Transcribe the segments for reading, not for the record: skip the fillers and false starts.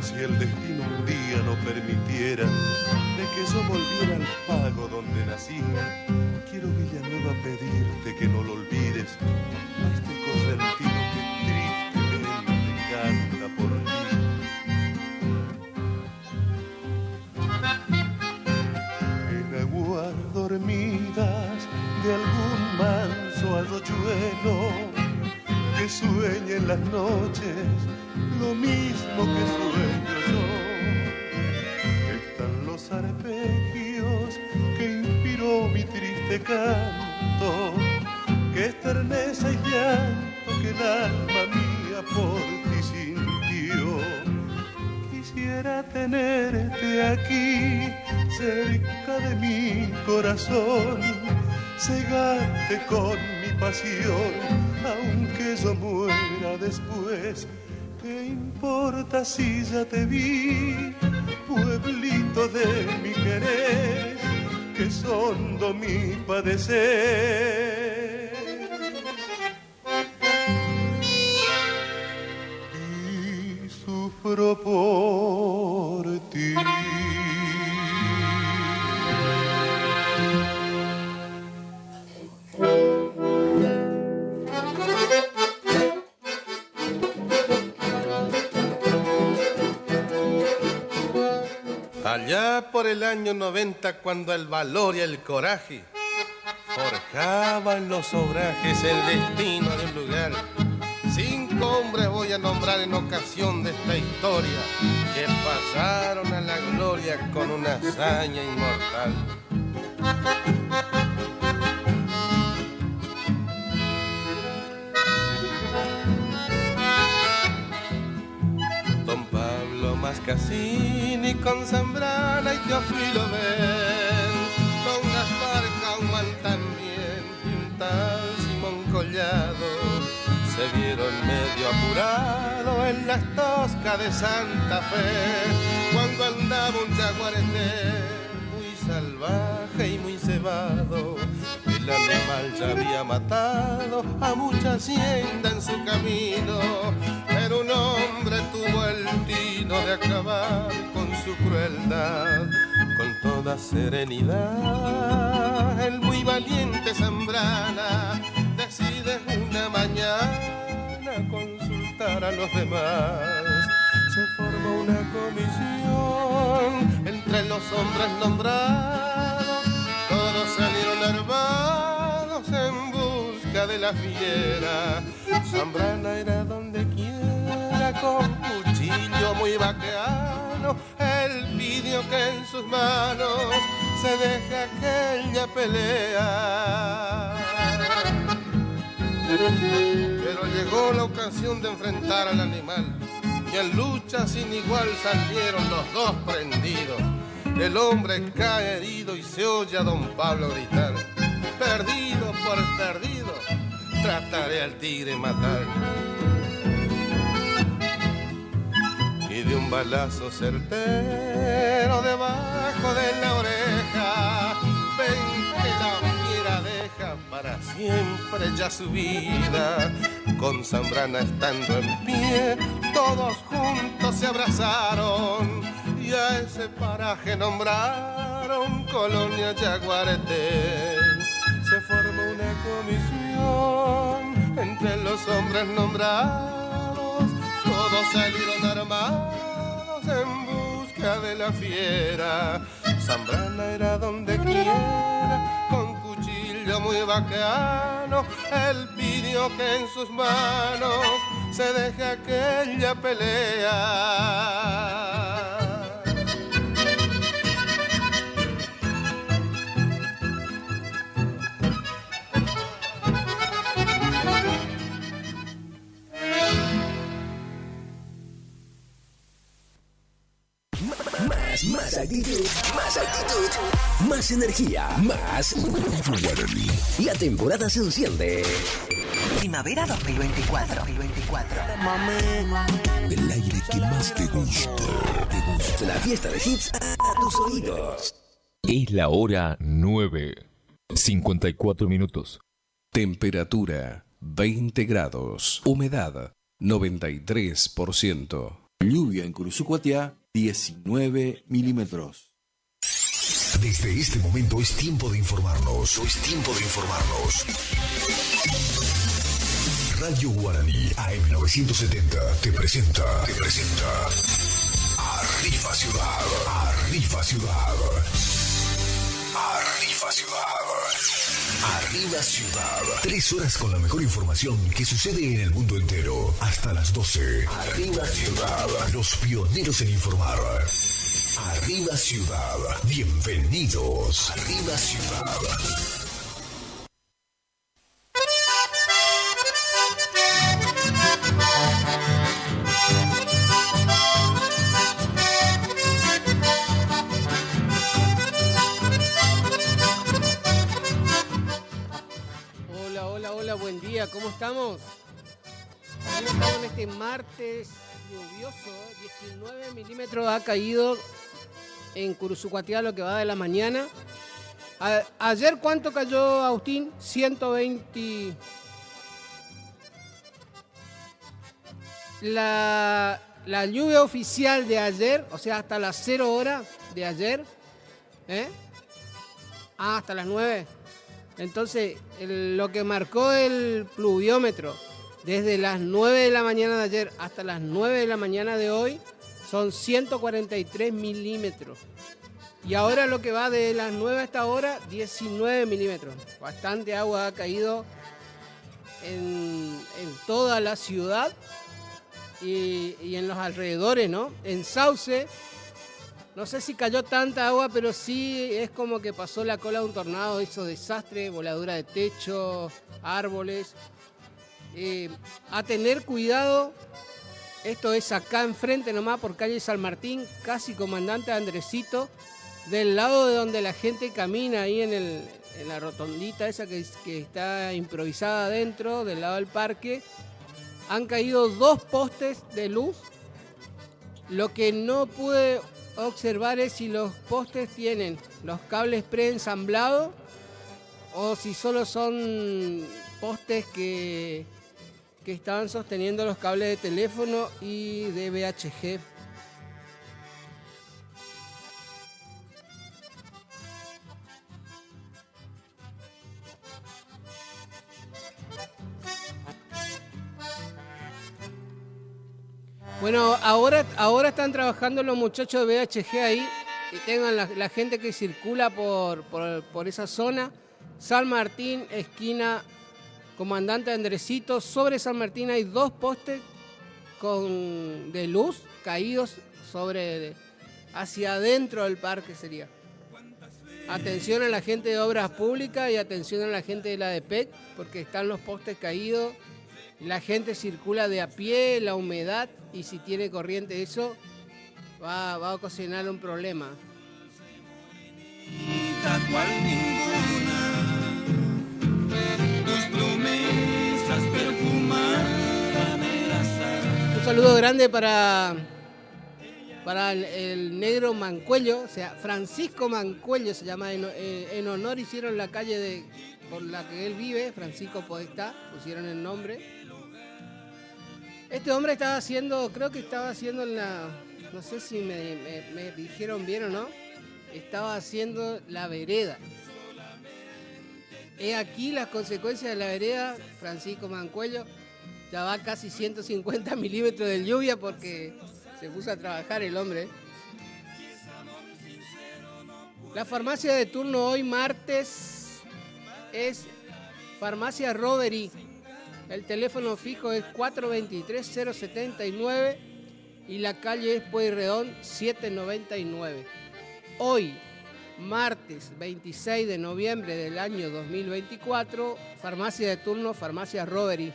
si el destino un día no permitiera de que yo volviera al pago donde nací, quiero Villanueva pedirte que no lo olvides, a este correntino que tristemente canta por ti. En aguas dormidas de algún manso arroyuelo que sueña en las noches lo mismo que sueño yo. Están los arpegios que inspiró mi triste canto, que es terneza y llanto que el alma mía por ti sintió. Quisiera tenerte aquí, cerca de mi corazón, cegarte con mi pasión, aunque yo muera después. ¿Qué importa si ya te vi, pueblito de mi querer, que sondo mi padecer? Y sufro por ti. Allá por el año 90, cuando el valor y el coraje forjaban los obrajes el destino de un lugar, 5 hombres voy a nombrar en ocasión de esta historia, que pasaron a la gloria con una hazaña inmortal. Don Pablo Mascasini con Zambrana y Teófilo Benz, con Gaspar Cauman también y un tal Simón Collado, se vieron medio apurado en las toscas de Santa Fe, cuando andaba un jaguarete muy salvaje y muy cebado. El animal ya había matado a mucha hacienda en su camino, pero un hombre tuvo el tino de acabar con su crueldad. Con toda serenidad, el muy valiente Zambrana decide una mañana consultar a los demás. Se forma una comisión entre los hombres nombrados, todos salieron armados en busca de la fiera. Zambrana era donde quiera, con cuchillo muy vaqueano, él pidió que en sus manos se deje aquella pelea. Pero llegó la ocasión de enfrentar al animal, y en lucha sin igual salieron los dos prendidos. El hombre cae herido y se oye a don Pablo gritar: perdido por perdido, trataré al tigre matar. Y de un balazo certero debajo de la oreja, ven que la fiera deja para siempre ya su vida. Con Zambrana estando en pie, todos juntos se abrazaron y a ese paraje nombraron Colonia Yaguareté. Se formó una comisión entre los hombres nombrados, todos salieron armados en busca de la fiera. Zambrana era donde quiera, con cuchillo muy vaqueano, él pidió que en sus manos se deje aquella pelea. Más actitud, más energía, más Guaraní. La temporada se enciende. Primavera 2024. El aire que más te gusta. La fiesta de hits a tus oídos. Es la hora 9:54 minutos. Temperatura 20 grados. Humedad 93%. Lluvia en Curuzucuatiá, 19 milímetros. Desde este momento es tiempo de informarnos. Es tiempo de informarnos. Radio Guaraní AM970 te presenta Arriba Ciudad. Arriba Ciudad. Arriba Ciudad. Arriba Ciudad. 3 horas con la mejor información que sucede en el mundo entero. Hasta las 12. Arriba Ciudad. Los pioneros en informar. Arriba Ciudad. Bienvenidos. Arriba Ciudad. Hola, buen día, ¿cómo estamos? Estamos en este martes lluvioso, 19 milímetros ha caído en Curuzucuatiá lo que va de la mañana. Ayer, ¿cuánto cayó, Agustín? 120. La lluvia oficial de ayer, o sea, hasta las 0 horas de ayer, hasta las 9. Entonces, lo que marcó el pluviómetro desde las 9 de la mañana de ayer hasta las 9 de la mañana de hoy son 143 milímetros. Y ahora lo que va de las 9 hasta ahora, 19 milímetros. Bastante agua ha caído en toda la ciudad y en los alrededores, ¿no? En Sauce, no sé si cayó tanta agua, pero sí es como que pasó la cola de un tornado, hizo desastre, voladura de techo, árboles. A tener cuidado, esto es acá enfrente nomás por calle San Martín, casi Comandante Andresito, del lado de donde la gente camina, ahí en la rotondita esa que está improvisada adentro, del lado del parque. Han caído 2 postes de luz. Lo que no pude observar es si los postes tienen los cables preensamblados o si solo son postes que estaban sosteniendo los cables de teléfono y de VHG. Bueno, ahora están trabajando los muchachos de VHG ahí y tengan la gente que circula por esa zona. San Martín, esquina Comandante Andresito. Sobre San Martín hay 2 postes de luz caídos hacia adentro del parque sería. Atención a la gente de Obras Públicas y atención a la gente de la DPEC porque están los postes caídos. La gente circula de a pie, la humedad, y si tiene corriente eso, va a ocasionar un problema. Un saludo grande para el negro Mancuello, o sea, Francisco Mancuello se llama, en honor hicieron la calle por la que él vive, Francisco Podestá, pusieron el nombre. Este hombre creo que estaba haciendo no sé si me dijeron bien o no, estaba haciendo la vereda. He aquí las consecuencias de la vereda, Francisco Mancuello, ya va casi 150 milímetros de lluvia porque se puso a trabajar el hombre. La farmacia de turno hoy martes es Farmacia Roveri. El teléfono fijo es 423-079 y la calle es Pueyrredón 799. Hoy, martes 26 de noviembre del año 2024, farmacia de turno, Farmacia Roveri.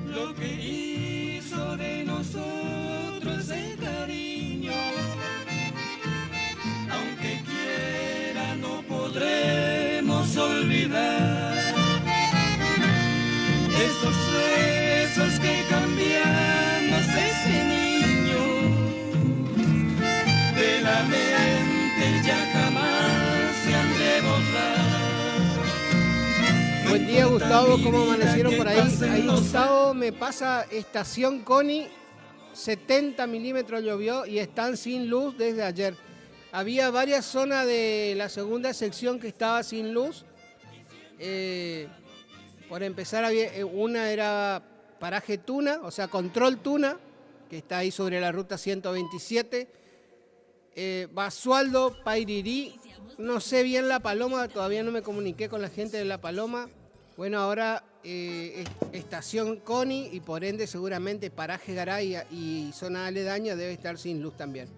Lo que hizo de nosotros el cariño, aunque quiera no podremos olvidar esos besos que cambiamos de ese niño día, Gustavo, ¿cómo amanecieron por ahí? Ahí Gustavo me pasa estación Coni, 70 milímetros llovió y están sin luz desde ayer. Había varias zonas de la segunda sección que estaba sin luz. Por empezar, una era paraje Tuna, o sea, control Tuna, que está ahí sobre la ruta 127. Basualdo, Pairirí, no sé bien La Paloma, todavía no me comuniqué con la gente de La Paloma. Bueno, ahora estación Coni y por ende seguramente paraje Garay y zona aledaña debe estar sin luz también.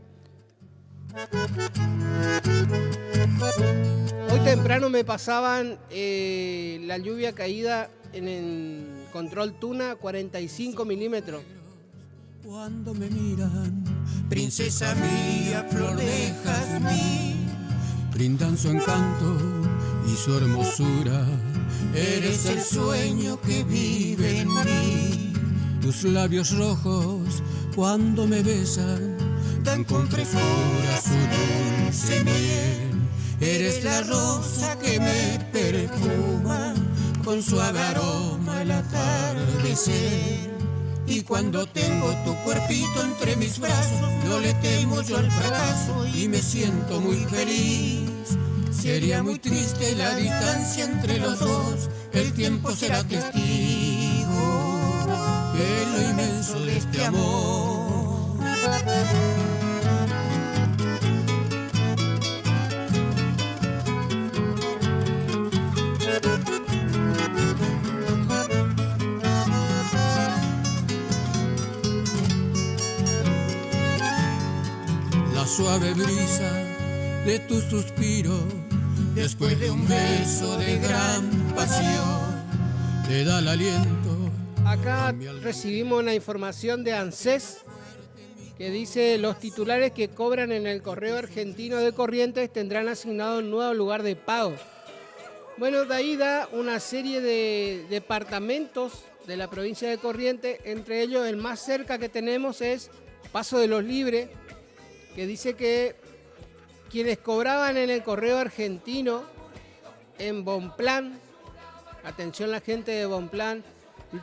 Hoy temprano me pasaban la lluvia caída en el control Tuna, 45 milímetros. Cuando me miran, princesa mía, flor de jazmín, brindan su encanto y su hermosura. Eres el sueño que vive en mí. Tus labios rojos, cuando me besan, dan con frescura su dulce miel. Eres la rosa que me perfuma con suave aroma el atardecer. Y cuando tengo tu cuerpito entre mis brazos, no le temo yo al fracaso y me siento muy feliz. Sería muy triste la distancia entre los dos, el tiempo será testigo de lo inmenso de este amor. La suave brisa de tu suspiro, después de un beso de gran pasión, te da el aliento. Acá recibimos una información de ANSES que dice: los titulares que cobran en el correo argentino de Corrientes tendrán asignado un nuevo lugar de pago. Bueno, de ahí da una serie de departamentos de la provincia de Corrientes, entre ellos el más cerca que tenemos es Paso de los Libres, que dice que quienes cobraban en el correo argentino en Bonplan, atención la gente de Bonplan,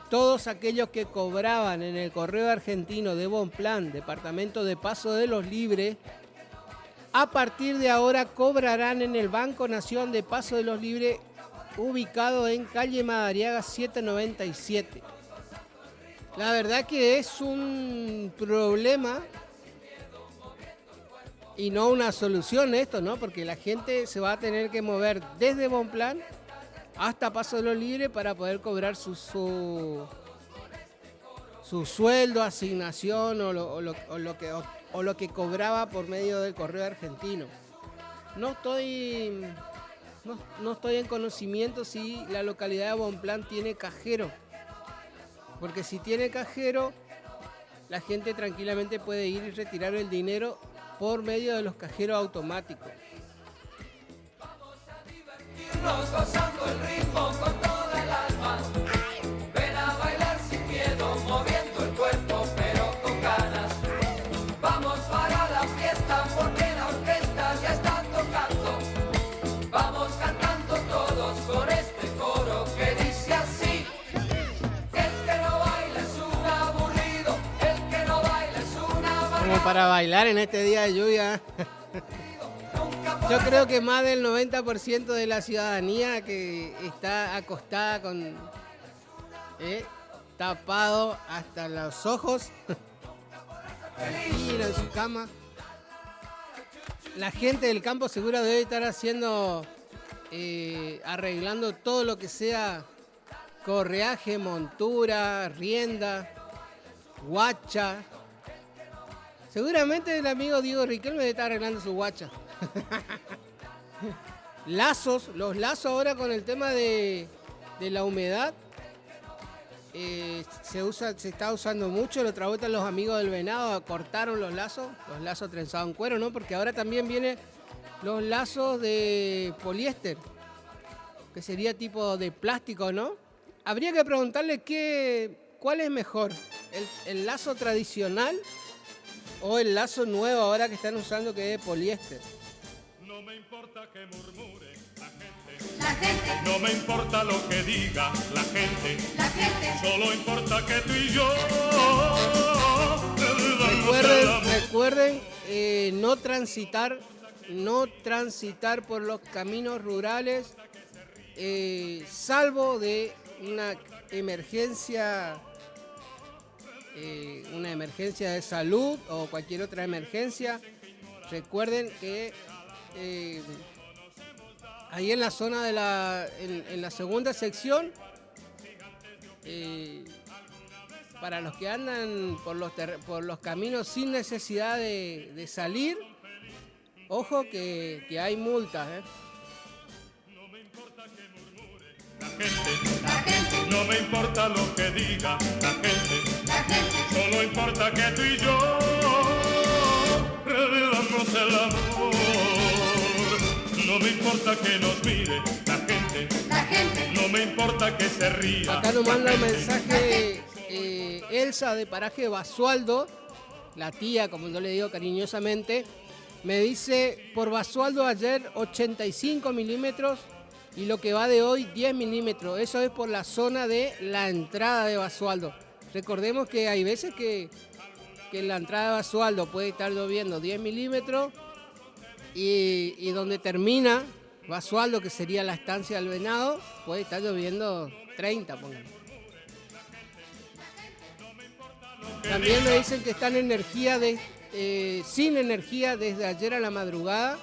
todos aquellos que cobraban en el correo argentino de Bonplan, departamento de Paso de los Libres, a partir de ahora cobrarán en el Banco Nación de Paso de los Libres, ubicado en calle Madariaga 797. La verdad que es un problema y no una solución esto, ¿no? Porque la gente se va a tener que mover desde Bonplan hasta Paso de los Libres para poder cobrar su sueldo, asignación o lo que cobraba por medio del correo argentino. No estoy en conocimiento si la localidad de Bonplan tiene cajero, porque si tiene cajero, la gente tranquilamente puede ir y retirar el dinero por medio de los cajeros automáticos. Vamos gozando el ritmo con toda el alma. Ven a bailar sin miedo, moviendo el cuerpo pero con ganas. Vamos para la fiesta porque la orquesta ya está tocando. Vamos cantando todos con este coro que dice así: el que no baila es un aburrido, el que no baila es una vagabunda. Como para bailar en este día de lluvia. Yo creo que más del 90% de la ciudadanía que está acostada con tapado hasta los ojos, en su cama. La gente del campo seguro debe estar haciendo, arreglando todo lo que sea correaje, montura, rienda, guacha. Seguramente el amigo Diego Riquelme debe estar arreglando su guacha. Lazos, los lazos ahora con el tema de la humedad se está usando mucho. La otra vuelta los amigos del venado cortaron los lazos trenzados en cuero, ¿no? Porque ahora también vienen los lazos de poliéster, que sería tipo de plástico, ¿no? Habría que preguntarle cuál es mejor, el lazo tradicional o el lazo nuevo ahora que están usando, que es de poliéster. No me importa que murmure la gente. No me importa lo que diga la gente, solo importa que tú y yo. Recuerden no transitar por los caminos rurales, salvo de una emergencia de salud o cualquier otra emergencia. Recuerden que ahí en la zona de en la segunda sección, para los que andan por los caminos sin necesidad de salir, ojo que hay multas, ¿eh? La gente, no me importa lo que diga la gente, solo importa que tú y yo revivamos el amor. No me importa que nos mire la gente, no me importa que se ría. Acá nos manda un mensaje Elsa de Paraje Basualdo, la tía, como yo le digo cariñosamente, me dice, por Basualdo ayer 85 milímetros y lo que va de hoy 10 milímetros. Eso es por la zona de la entrada de Basualdo. Recordemos que hay veces que en la entrada de Basualdo puede estar lloviendo 10 milímetros y donde termina Basualdo, que sería la estancia del Venado, puede estar lloviendo 30, pónganle. También me dicen que están sin energía desde ayer a la madrugada.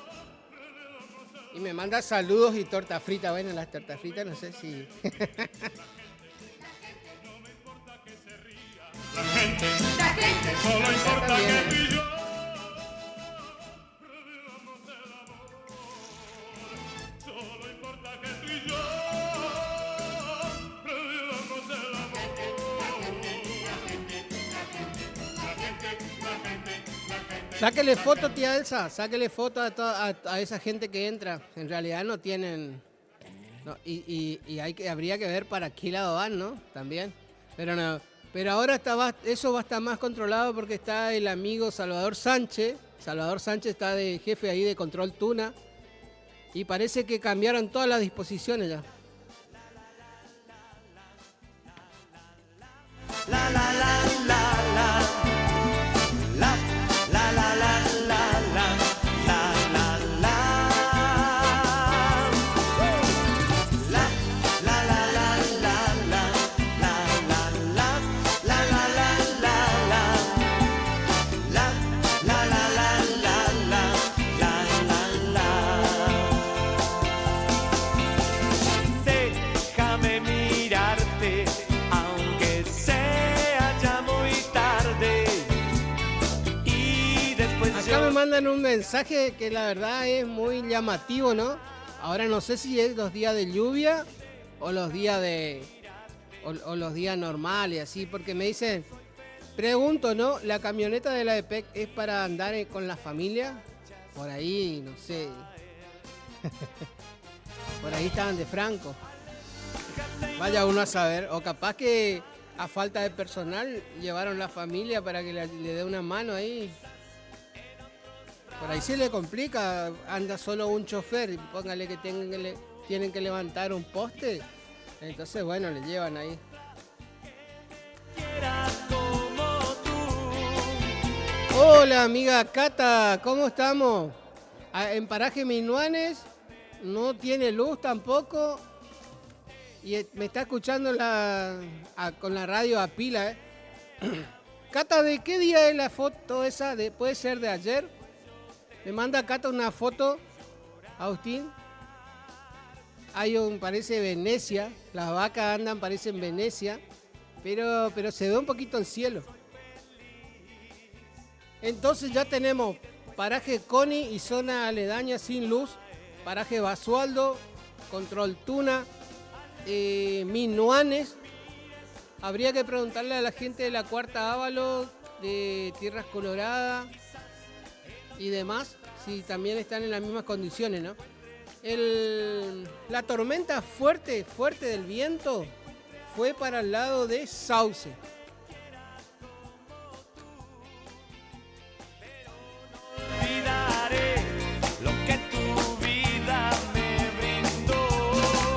Y me manda saludos y torta frita. Bueno, las tortas fritas no sé si... La gente, solo importa que tú y yo. Solo importa que tú y yo revivamos el amor. Sáquele foto, tía Elsa, sáquele foto a esa gente que entra. En realidad no tienen... No, y habría que ver para qué lado van, ¿no? También. Pero no. Pero ahora eso va a estar más controlado porque está el amigo Salvador Sánchez. Salvador Sánchez está de jefe ahí de Control Tuna. Y parece que cambiaron todas las disposiciones ya. La la la la la. La la la la la la. La la la. La la la la la la. La la la. La la la la la. La la la la la la. La la la. Déjame mirarte, aunque sea ya muy tarde. Y después Acá me mandan un mensaje que la verdad es muy llamativo, ¿no? Ahora no sé si es los días de lluvia o los días o los días normales, así, porque me dicen, pregunto, ¿no? ¿La camioneta de la EPEC es para andar con la familia? Por ahí, no sé. Por ahí estaban de franco. Vaya uno a saber, o capaz que a falta de personal llevaron la familia para que le dé una mano ahí. Por ahí se le complica, anda solo un chofer y póngale que tienen que levantar un poste. Entonces, bueno, le llevan ahí. Hola, amiga Cata, ¿cómo estamos? En Paraje Minuanes no tiene luz tampoco. Y me está escuchando con la radio a pila, ¿eh? Cata, ¿de qué día es la foto esa? ¿Puede ser de ayer? Me manda Cata una foto, Agustín. Parece Venecia. Las vacas andan, parecen Venecia. Pero se ve un poquito el cielo. Entonces ya tenemos paraje Coni y zona aledaña sin luz. Paraje Basualdo, Control Tuna, Minuanes. Habría que preguntarle a la gente de la Cuarta Ávalo, de Tierras Coloradas y demás, si también están en las mismas condiciones, ¿no? La tormenta fuerte del viento fue para el lado de Sauce.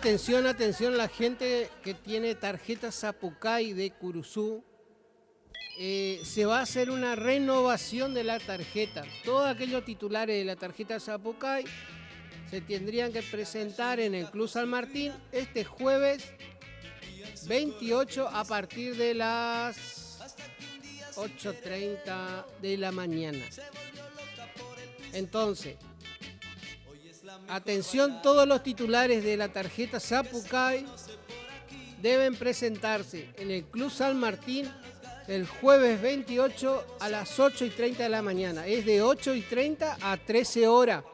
atención, la gente que tiene tarjeta Zapucay de Curuzú, se va a hacer una renovación de la tarjeta. Todos aquellos titulares de la tarjeta Zapucay se tendrían que presentar en el Club San Martín este jueves 28 a partir de las 8:30 de la mañana. Entonces, atención, todos los titulares de la tarjeta Zapucay deben presentarse en el Club San Martín el jueves 28 a las 8:30 de la mañana. Es de 8:30 a 13 horas.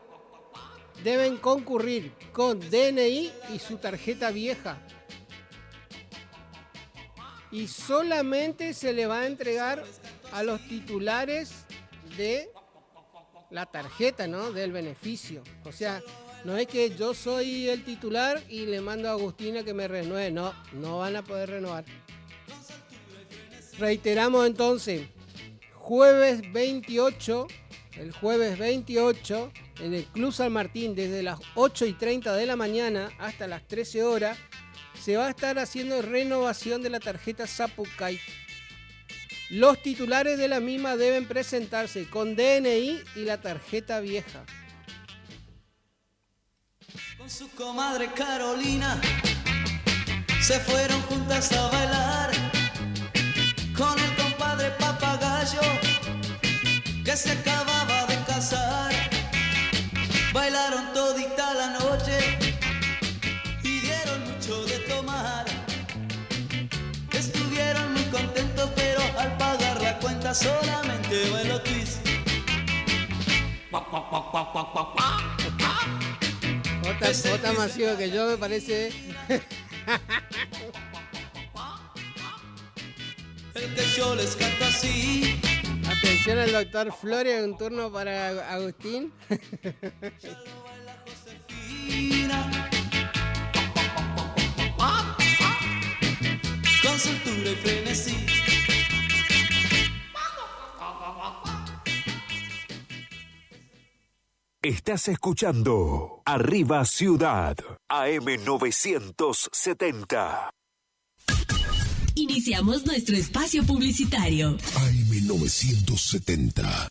Deben concurrir con DNI y su tarjeta vieja. Y solamente se le va a entregar a los titulares de la tarjeta, ¿no? Del beneficio. O sea, no es que yo soy el titular y le mando a Agustina que me renueve. No, no van a poder renovar. Reiteramos entonces, el jueves 28, en el Club San Martín, desde las 8:30 de la mañana hasta las 13 horas, se va a estar haciendo renovación de la tarjeta Zapucay. Los titulares de la misma deben presentarse con DNI y la tarjeta vieja. Con su comadre Carolina se fueron juntas a bailar. Con el compadre Papagayo que se acababa de casar. Bailaron todita la noche y dieron mucho de tomar. Estuvieron muy contentos, pero al pagar la cuenta solamente bailó twist. Otra masiva que yo, me parece. El que yo les canto así. Atención al doctor Flores, un turno para Agustín. Con soltura y frenesí. Estás escuchando Arriba Ciudad, AM 970. Iniciamos nuestro espacio publicitario. AM 970.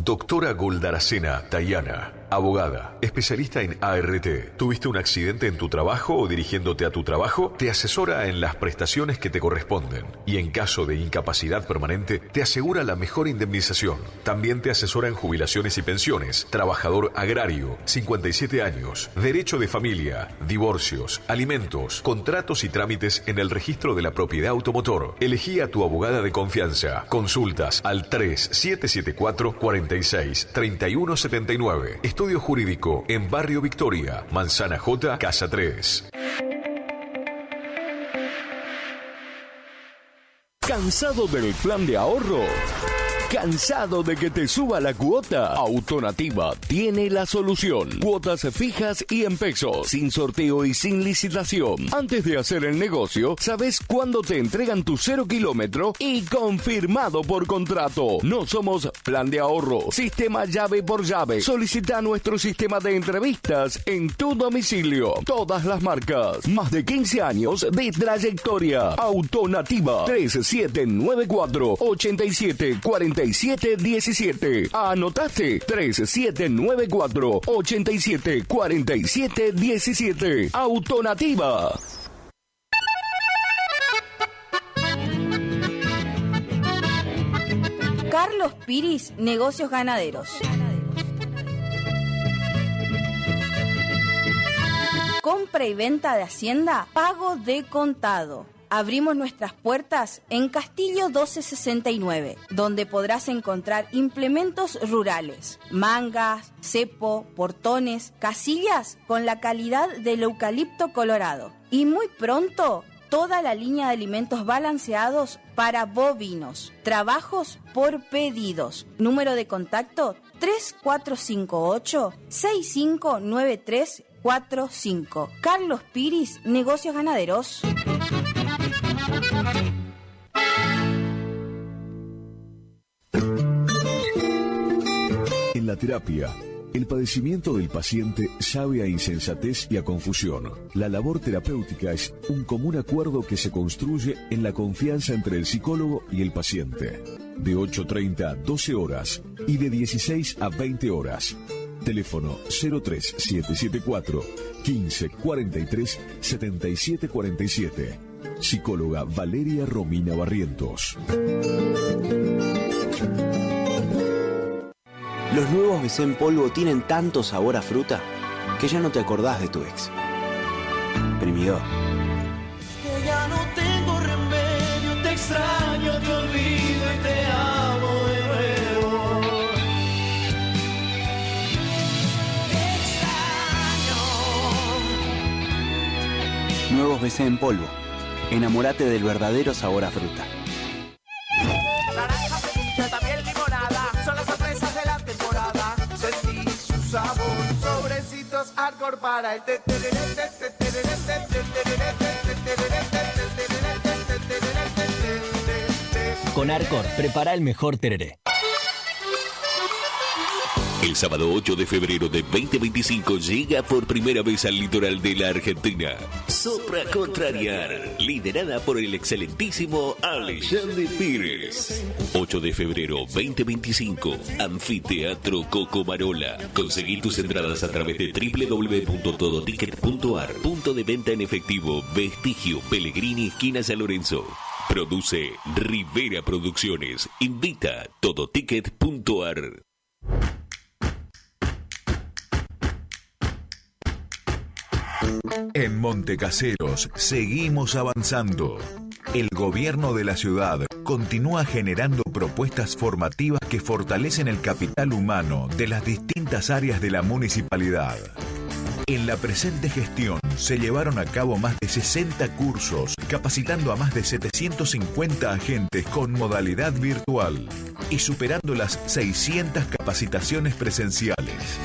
Doctora Goldaracena Tayana, abogada, especialista en ART. ¿Tuviste un accidente en tu trabajo o dirigiéndote a tu trabajo? Te asesora en las prestaciones que te corresponden y en caso de incapacidad permanente te asegura la mejor indemnización. También te asesora en jubilaciones y pensiones, trabajador agrario, 57 años, derecho de familia, divorcios, alimentos, contratos y trámites en el registro de la propiedad automotor. Elegí a tu abogada de confianza. Consultas al 3774-46-3179. Estudio Jurídico en Barrio Victoria, Manzana J, Casa 3. ¿Cansado del plan de ahorro? ¿Cansado de que te suba la cuota? Autonativa tiene la solución. Cuotas fijas y en pesos, sin sorteo y sin licitación. Antes de hacer el negocio, sabes cuándo te entregan tu 0 kilómetro y confirmado por contrato. No somos plan de ahorro, sistema llave por llave. Solicita nuestro sistema de entrevistas en tu domicilio. Todas las marcas. Más de 15 años de trayectoria. Autonativa 3794-874717. ¿Anotaste? 3794-874717. Autonativa. Carlos Piris, Negocios Ganaderos. Compra y venta de hacienda, pago de contado. Abrimos nuestras puertas en Castillo 1269, donde podrás encontrar implementos rurales, mangas, cepo, portones, casillas con la calidad del eucalipto colorado. Y muy pronto, toda la línea de alimentos balanceados para bovinos. Trabajos por pedidos. Número de contacto 3458-659345. Carlos Piris, Negocios Ganaderos. En la terapia El padecimiento del paciente sabe a insensatez y a confusión. La labor terapéutica es un común acuerdo que se construye en la confianza entre el psicólogo y el paciente. De 8:30 a 12 horas y de 16 a 20 horas. Teléfono 03774 15 43 77 47. Psicóloga Valeria Romina Barrientos. Los nuevos BC en polvo tienen tanto sabor a fruta que ya no te acordás de tu ex. Primidor. Que ya no tengo remedio, te extraño, te olvido y te amo de nuevo. Te extraño. Nuevos BC en polvo. Enamórate del verdadero sabor a fruta. Naranja, frutilla, también limonada, son las sorpresas de la temporada. Sentí su sabor, sobrecitos hardcore para el Con Arcor, prepara el mejor tereré. El sábado 8 de febrero de 2025 llega por primera vez al litoral de la Argentina. Sopra Contrariar, liderada por el excelentísimo Alexandre Pires. 8 de febrero 2025, Anfiteatro Cocomarola. Conseguí tus entradas a través de www.todoticket.ar. Punto de venta en efectivo, Vestigio, Pellegrini, esquina San Lorenzo. Produce Rivera Producciones. Invita Todoticket.ar. En Montecaseros seguimos avanzando. El gobierno de la ciudad continúa generando propuestas formativas que fortalecen el capital humano de las distintas áreas de la municipalidad. En la presente gestión se llevaron a cabo más de 60 cursos, capacitando a más de 750 agentes con modalidad virtual y superando las 600 capacitaciones presenciales.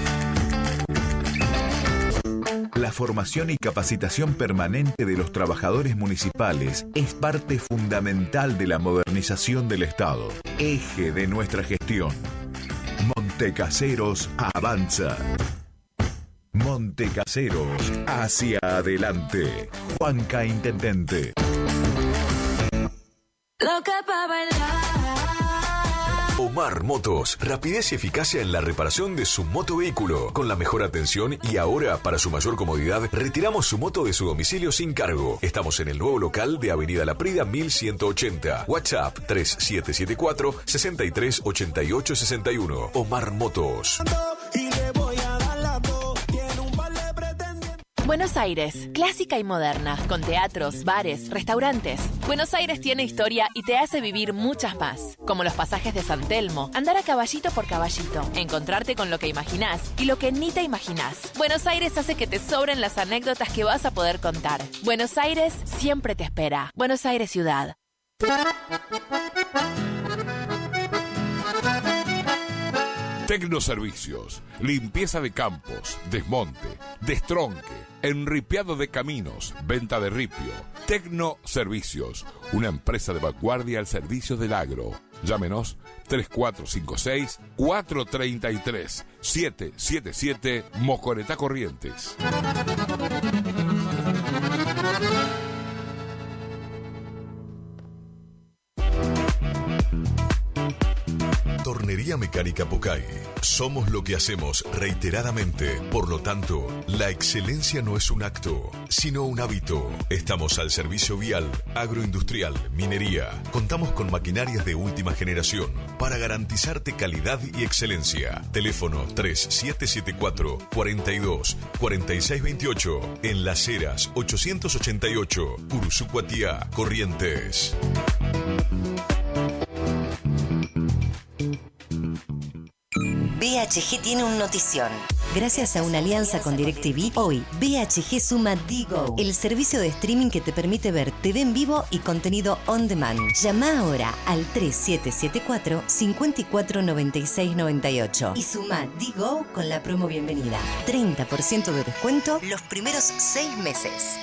La formación y capacitación permanente de los trabajadores municipales es parte fundamental de la modernización del Estado, eje de nuestra gestión. Montecaseros avanza. Montecaseros hacia adelante. Juanca Intendente. Loca pa' bailar. Omar Motos, rapidez y eficacia en la reparación de su motovehículo, con la mejor atención y ahora, para su mayor comodidad, retiramos su moto de su domicilio sin cargo. Estamos en el nuevo local de Avenida La Prida 1180. WhatsApp 3774 638861. Omar Motos. Buenos Aires, clásica y moderna, con teatros, bares, restaurantes. Buenos Aires tiene historia y te hace vivir muchas más, como los pasajes de San Telmo, andar a caballito por caballito, encontrarte con lo que imaginás y lo que ni te imaginás. Buenos Aires hace que te sobren las anécdotas que vas a poder contar. Buenos Aires siempre te espera. Buenos Aires Ciudad. Tecnoservicios, limpieza de campos, desmonte, destronque, enripiado de caminos, venta de ripio. Tecnoservicios, una empresa de vanguardia al servicio del agro. Llámenos 3456-433-777 Mocoretá Corrientes. Tornería Mecánica Pocay. Somos lo que hacemos reiteradamente. Por lo tanto, la excelencia no es un acto, sino un hábito. Estamos al servicio vial, agroindustrial, minería. Contamos con maquinarias de última generación para garantizarte calidad y excelencia. Teléfono 3774 42 4628. En Las Heras 888, Cursucuatiá, Corrientes. BHG tiene un notición. Gracias a una alianza con DirecTV, hoy BHG suma Digo, el servicio de streaming que te permite ver TV en vivo y contenido on demand. Llama ahora al 3774 54 96 98 y suma Digo con la promo bienvenida. 30% de descuento los primeros 6 meses.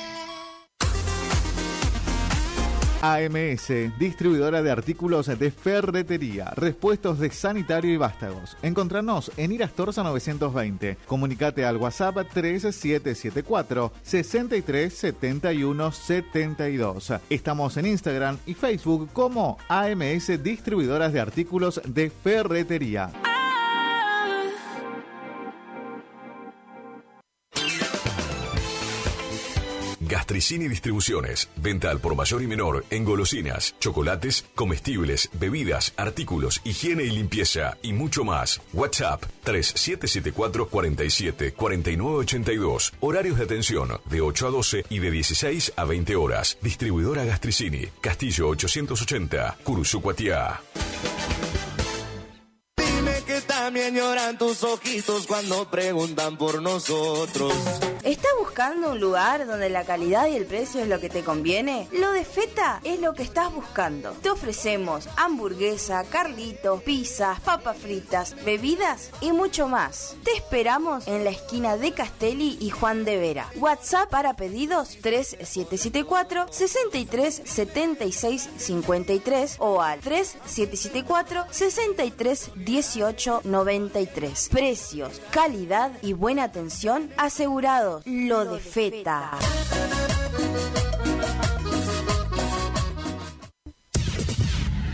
AMS, distribuidora de artículos de ferretería, repuestos de sanitario y vástagos. Encontranos en Irastorza 920. Comunicate al WhatsApp 3774 63 71 72. Estamos en Instagram y Facebook como AMS Distribuidoras de Artículos de Ferretería. Gastricini Distribuciones. Venta al por mayor y menor en golosinas, chocolates, comestibles, bebidas, artículos, higiene y limpieza y mucho más. WhatsApp 3774 47 49 82. Horarios de atención de 8 a 12 y de 16 a 20 horas. Distribuidora Gastricini. Castillo 880, Curuzucuatiá. Que también lloran tus ojitos cuando preguntan por nosotros. ¿Estás buscando un lugar donde la calidad y el precio es lo que te conviene? Lo de Feta es lo que estás buscando. Te ofrecemos hamburguesa, carlitos, pizzas, papas fritas, bebidas y mucho más. Te esperamos en la esquina de Castelli y Juan de Vera. WhatsApp para pedidos 3774 63 76 53 o al 3774 63 18 93. Precios, calidad y buena atención asegurados. Lo de Feta.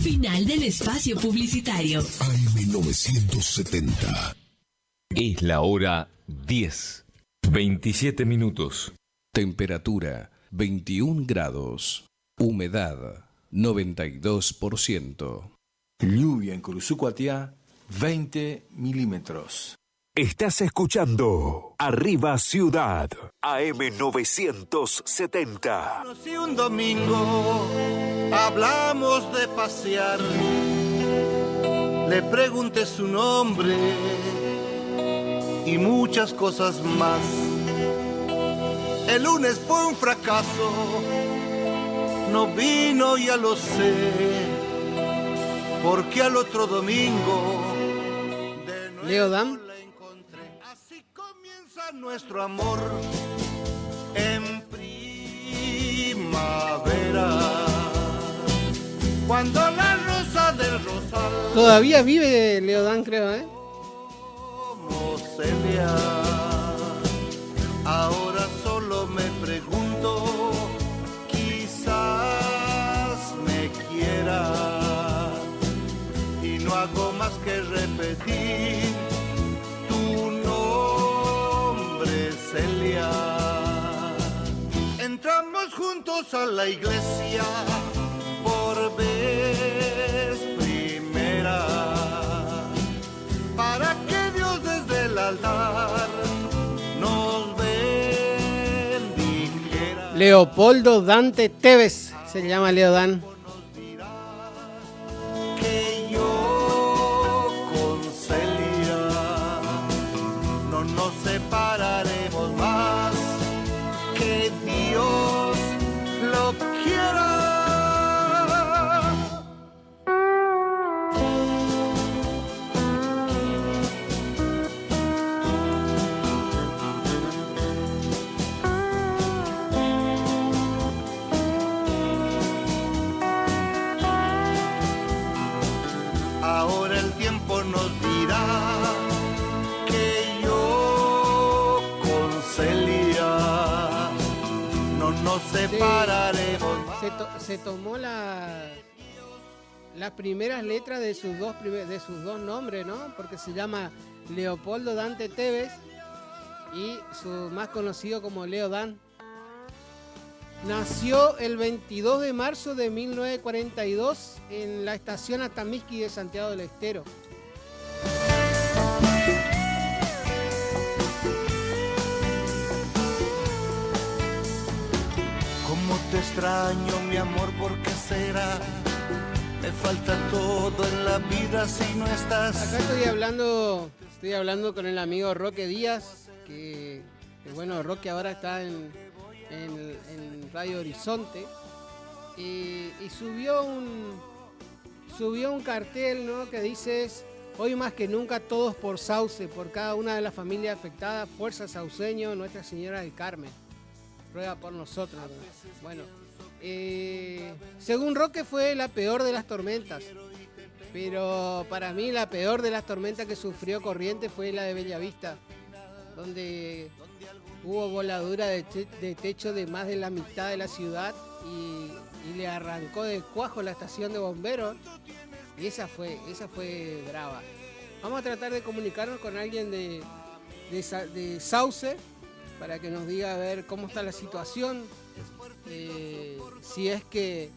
Final del espacio publicitario. AM970. Es la hora 10, 27 minutos. Temperatura 21 grados. Humedad 92%. Lluvia en Curuzucuatiá 20 milímetros. Estás escuchando Arriba Ciudad, AM970. Conocí un domingo, hablamos de pasear. Le pregunté su nombre y muchas cosas más. El lunes fue un fracaso, no vino, ya lo sé, porque al otro domingo Leo Dan. Nuestro amor en primavera, cuando la rosa del rosal Todavía vive Leo Dan, creo, ¿eh? como Celia. Ahora solo me pregunto, quizás me quiera y no hago más que repetir tu nombre, Celia. Entramos juntos a la iglesia por vez primera, para que Dios desde el altar nos bendijera. Leopoldo Dante Tevez se llama Leo Dan. Que yo con Celia no nos separaremos más, que Dios lo quiera. Ahora el tiempo nos dirá que yo con Celia no nos separaremos. Se tomó las primeras letras de sus dos nombres, ¿no? Porque se llama Leopoldo Dante Tevez y su más conocido como Leo Dan. Nació el 22 de marzo de 1942 en la estación Atamisqui de Santiago del Estero. Cómo te extraño, mi amor, ¿por qué será? Me falta todo en la vida si no estás. Acá estoy hablando con el amigo Roque Díaz, que bueno, Roque ahora está en Radio Horizonte, y subió un cartel, ¿no?, que dice: hoy más que nunca todos por Sauce, por cada una de las familias afectadas, Fuerza Sauceño, Nuestra Señora del Carmen ruega por nosotros, ¿no? Bueno, Según Roque fue la peor de las tormentas, pero para mí la peor de las tormentas que sufrió Corrientes fue la de Bellavista, donde hubo voladura de techo de más de la mitad de la ciudad y le arrancó de cuajo la estación de bomberos, y esa fue brava. Vamos a tratar de comunicarnos con alguien de Sauce para que nos diga a ver cómo está la situación, si es que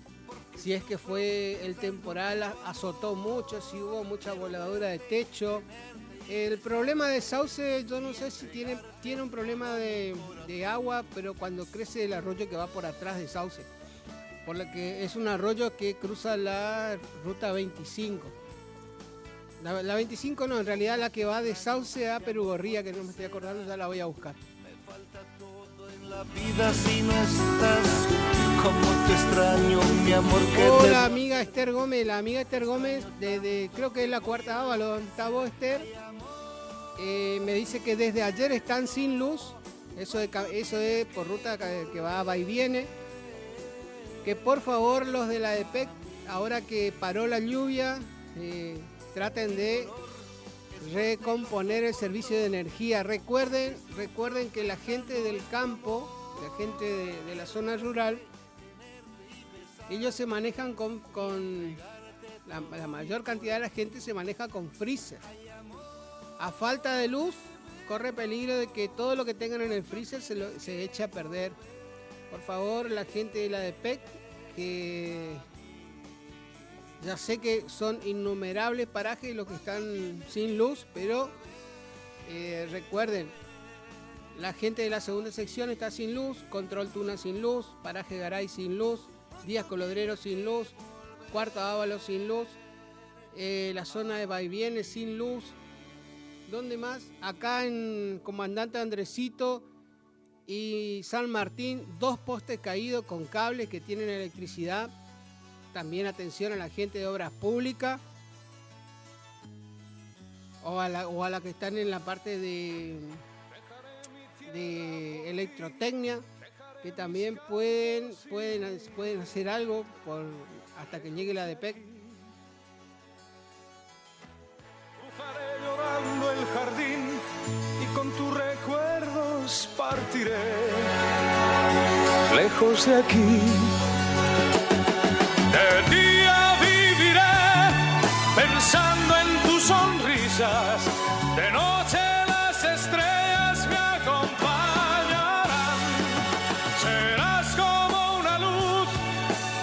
fue el temporal, azotó mucho, si hubo mucha voladura de techo. El problema de Sauce, yo no sé si tiene un problema de agua, pero cuando crece el arroyo que va por atrás de Sauce, por lo que es un arroyo que cruza la ruta 25. La 25 no, en realidad la que va de Sauce a Perugorría, que no me estoy acordando, ya la voy a buscar. La vida si no estás, como te extraño, mi amor. Hola, amiga Esther Gómez, la amiga Esther Gómez, creo que es la cuarta Avalon. ¿Está vos, Esther? Me dice que desde ayer están sin luz, eso es por ruta que va y viene. Que por favor los de la EPEC, ahora que paró la lluvia, traten de recomponer el servicio de energía. Recuerden que la gente del campo, la gente de la zona rural, ellos se manejan con la mayor cantidad de la gente se maneja con freezer. A falta de luz, corre peligro de que todo lo que tengan en el freezer se eche a perder. Por favor, la gente de la DEPEC, que ya sé que son innumerables parajes los que están sin luz, pero recuerden, la gente de la segunda sección está sin luz, Control Tuna sin luz, Paraje Garay sin luz, Díaz Colodrero sin luz, Cuarto Ávalo sin luz, la zona de Vaivienes sin luz. ¿Dónde más? Acá en Comandante Andresito y San Martín, 2 postes caídos con cables que tienen electricidad. También atención a la gente de obras públicas o a la que están en la parte de electrotecnia, que también pueden hacer algo hasta que llegue la DEPEC. Cruzaré llorando el jardín y con tus recuerdos partiré lejos de aquí. De día viviré pensando en tus sonrisas, de noche las estrellas me acompañarán. Serás como una luz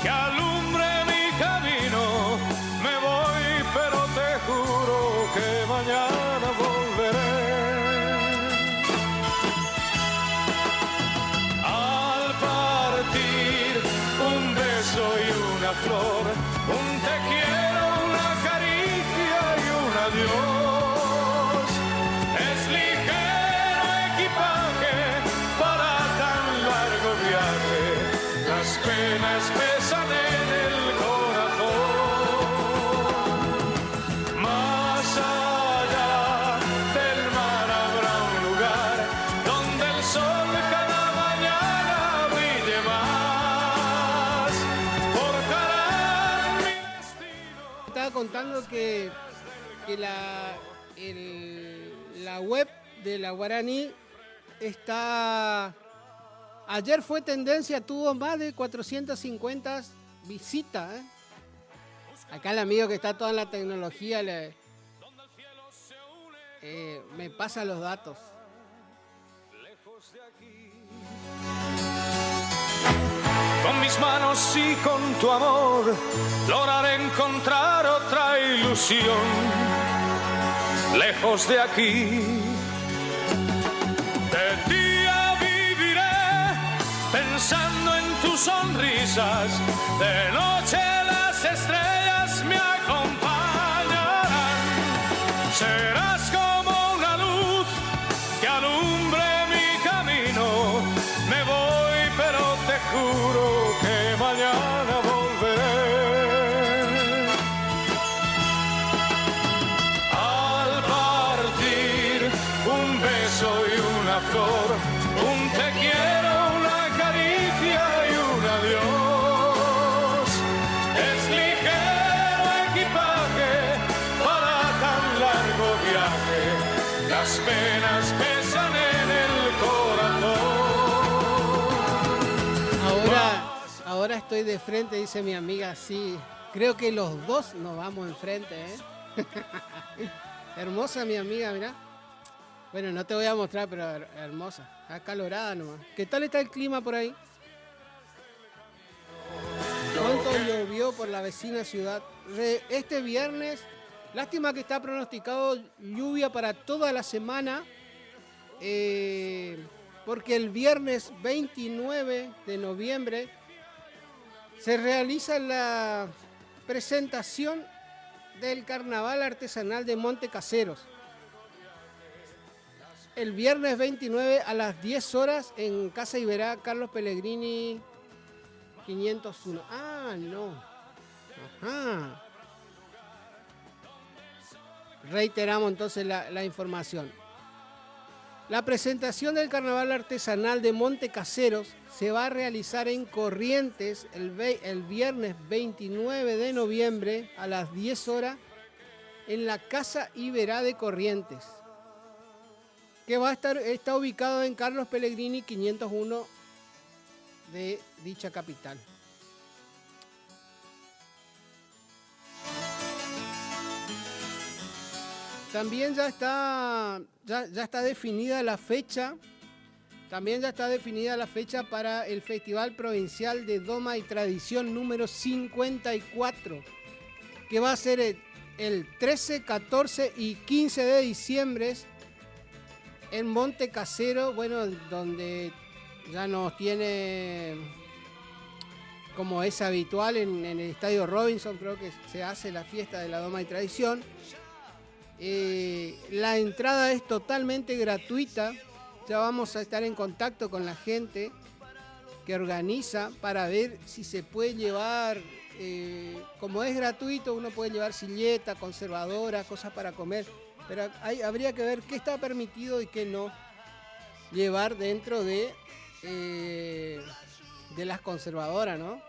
que alumbre mi camino. Me voy, pero te juro que mañana volveré. Al partir, un beso y una flor, un te quiero, una caricia y un adiós. Es ligero equipaje para tan largo viaje, las penas pesan en el corazón. Más allá del mar habrá un lugar donde el sol cada mañana brille más. Forjarán mi destino. Estaba contando que la web de la Guaraní está... Ayer fue tendencia, tuvo más de 450 visitas. Acá el amigo que está toda en la tecnología me pasa los datos. Con mis manos y con tu amor lograré encontrar otra ilusión lejos de aquí. De día viviré pensando en tus sonrisas, de noche las estrellas me acompañarán. Serás como una luz que alumbre mi camino. Me voy, pero te juro que mañana volveré. Al partir, un beso y una flor, un te quiero, una caricia y un adiós. las penas pesan en el corazón. Ahora estoy de frente, dice mi amiga, sí. Creo que los dos nos vamos enfrente, ¿eh? Hermosa mi amiga, mirá. Bueno, no te voy a mostrar, pero hermosa. Acalorada nomás. ¿Qué tal está el clima por ahí? ¿Cuánto llovió por la vecina ciudad? Este viernes, lástima que está pronosticado lluvia para toda la semana, porque el viernes 29 de noviembre se realiza la presentación del Carnaval Artesanal de Monte Caseros. El viernes 29 a las 10 horas en Casa Iberá, Carlos Pellegrini 501. Ah, no. Ajá. Reiteramos entonces la información. La presentación del Carnaval Artesanal de Monte Caseros se va a realizar en Corrientes el viernes 29 de noviembre a las 10 horas en la Casa Iberá de Corrientes, que está ubicado en Carlos Pellegrini 501 de dicha capital. También ya está definida la fecha. También ya está definida la fecha para el Festival Provincial de Doma y Tradición número 54, que va a ser el 13, 14 y 15 de diciembre en Monte Casero, bueno, donde ya nos tiene, como es habitual en el Estadio Robinson, creo que se hace la fiesta de la Doma y Tradición. La entrada es totalmente gratuita. Ya vamos a estar en contacto con la gente que organiza para ver si se puede llevar, como es gratuito, uno puede llevar silleta, conservadora, cosas para comer, pero habría que ver qué está permitido y qué no llevar dentro de las conservadoras, ¿no?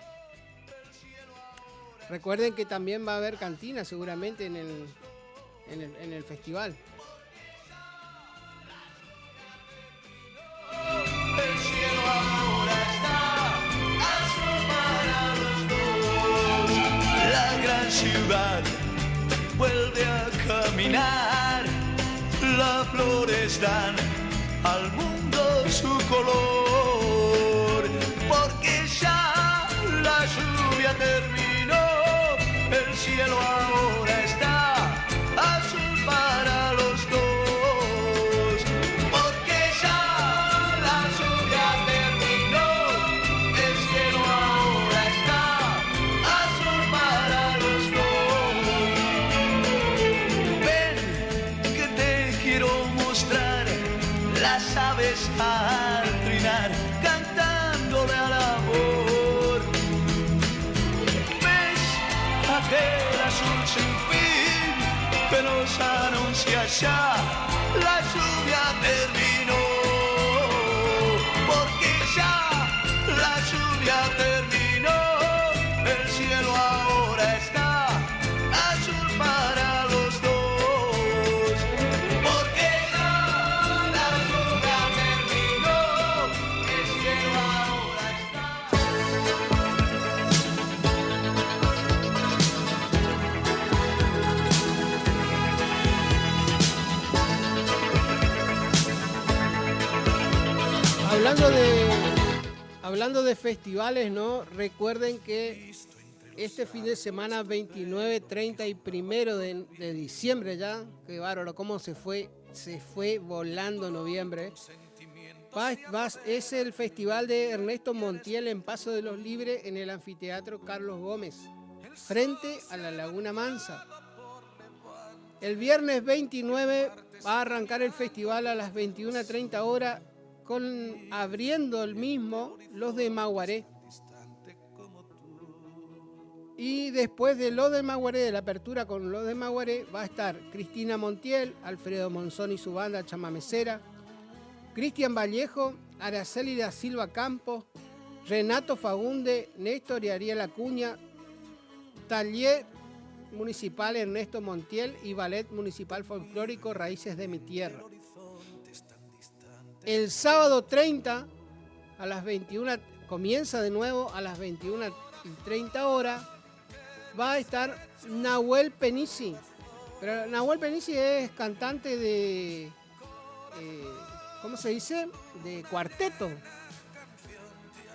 Recuerden que también va a haber cantina seguramente en el festival. El cielo ahora está azul para los dos. La gran ciudad vuelve a caminar. Las flores dan al mundo su color. Porque ya la lluvia terminó. El cielo ahora está azul para los dos. Porque ya la lluvia terminó. El cielo ahora está azul para los dos. Ven que te quiero mostrar las aves al trinar, cantándole al amor. ¿Ves aquel azul sin fin que nos anuncia ya la lluvia terminó? Porque ya la lluvia terminó. El cielo ahora está azul para los dos. Porque ya la lluvia terminó. El cielo ahora está. Hablando de festivales, ¿no? Recuerden que este fin de semana 29, 30 y 1 de diciembre ya, qué bárbaro, cómo se fue volando noviembre. Es el festival de Ernesto Montiel en Paso de los Libres en el anfiteatro Carlos Gómez, frente a la Laguna Mansa. El viernes 29 va a arrancar el festival a las 21:30 horas, abriendo el mismo los de Maguaré. Y después de los de Maguaré, de la apertura con los de Maguaré, va a estar Cristina Montiel, Alfredo Monzón y su banda chamamecera, Cristian Vallejo, Araceli da Silva Campos, Renato Fagunde, Néstor y Ariel Acuña, Taller Municipal Ernesto Montiel y Ballet Municipal Folclórico Raíces de mi Tierra. El sábado 30 a las 21, comienza de nuevo a las 21:30 horas, va a estar Nahuel Penici. Pero Nahuel Penici es cantante de, ¿cómo se dice? De cuarteto,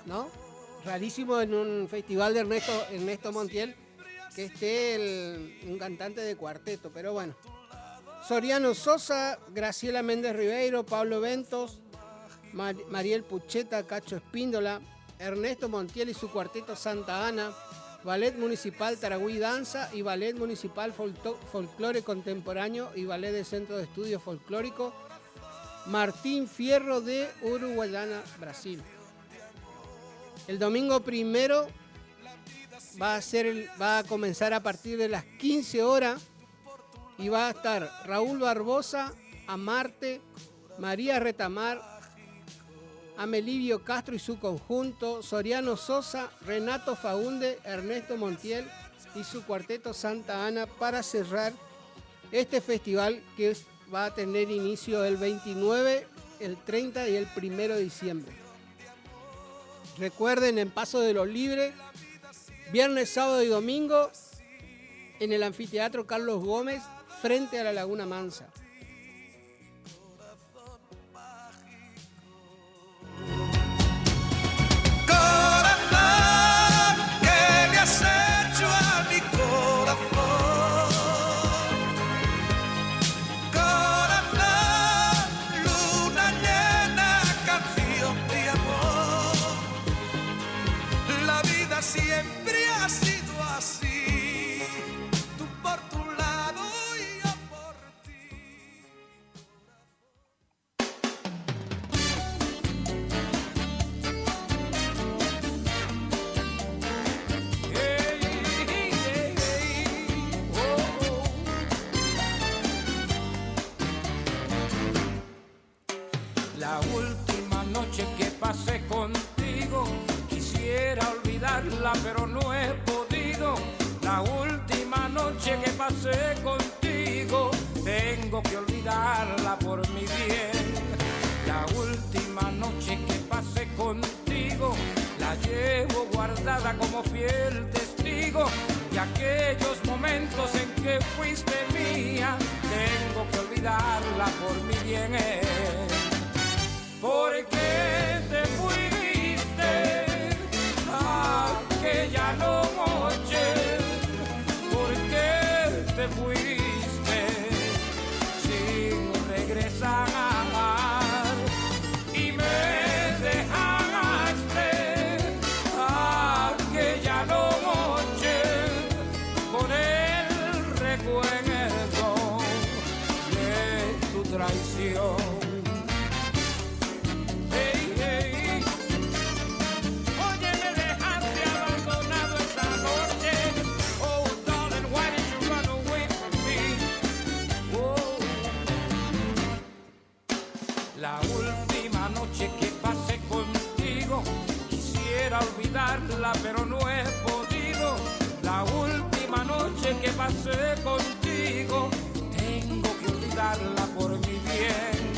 ¿no? Rarísimo en un festival de Ernesto Montiel que esté un cantante de cuarteto, pero bueno. Soriano Sosa, Graciela Méndez Ribeiro, Pablo Ventos, Mariel Pucheta, Cacho Espíndola, Ernesto Montiel y su cuarteto Santa Ana, Ballet Municipal Taragüí Danza y Ballet Municipal Folclore Contemporáneo y Ballet del Centro de Estudios Folclórico Martín Fierro de Uruguayana, Brasil. El domingo 1 va a comenzar a partir de las 15 horas y va a estar Raúl Barbosa, Amarte, María Retamar, Amelivio Castro y su conjunto, Soriano Sosa, Renato Faunde, Ernesto Montiel y su cuarteto Santa Ana para cerrar este festival que va a tener inicio el 29, el 30 y el 1 de diciembre. Recuerden, en Paso de los Libres, viernes, sábado y domingo en el Anfiteatro Carlos Gómez, frente a la Laguna Mansa. Siempre ha sido así, tú por tu lado y yo por ti. La última noche que pasé contigo quisiera olvidarla, pero no he podido. La última noche que pasé contigo tengo que olvidarla por mi bien. La última noche que pasé contigo la llevo guardada como fiel testigo de aquellos momentos en que fuiste mía. Tengo que olvidarla por mi bien. ¿Por qué te fuiste aquella noche? ¿Por qué te fuiste sin regresar? Y me dejaste aquella noche con el recuerdo de tu traición. La última noche que pasé contigo quisiera olvidarla, pero no he podido. La última noche que pasé contigo tengo que olvidarla por mi bien.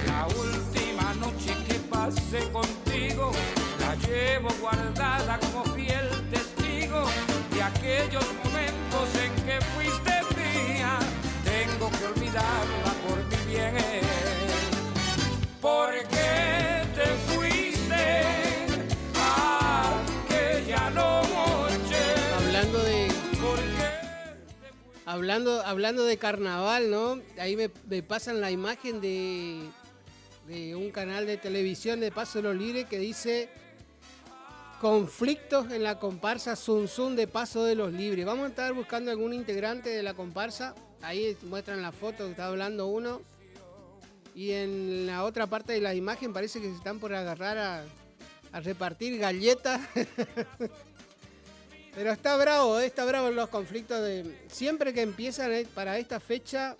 La última noche que pasé contigo la llevo guardada como fiel testigo de aquellos momentos en que fuiste mía. Tengo que olvidarla por mi bien. ¿Por qué te fuiste aquella noche? Hablando de carnaval, ¿no? Ahí me pasan la imagen de un canal de televisión de Paso de los Libres que dice conflictos en la comparsa Zum Zum de Paso de los Libres. Vamos a estar buscando algún integrante de la comparsa. Ahí muestran la foto que está hablando uno. Y en la otra parte de la imagen parece que se están por agarrar a repartir galletas. Pero está bravo los conflictos. Siempre que empiezan para esta fecha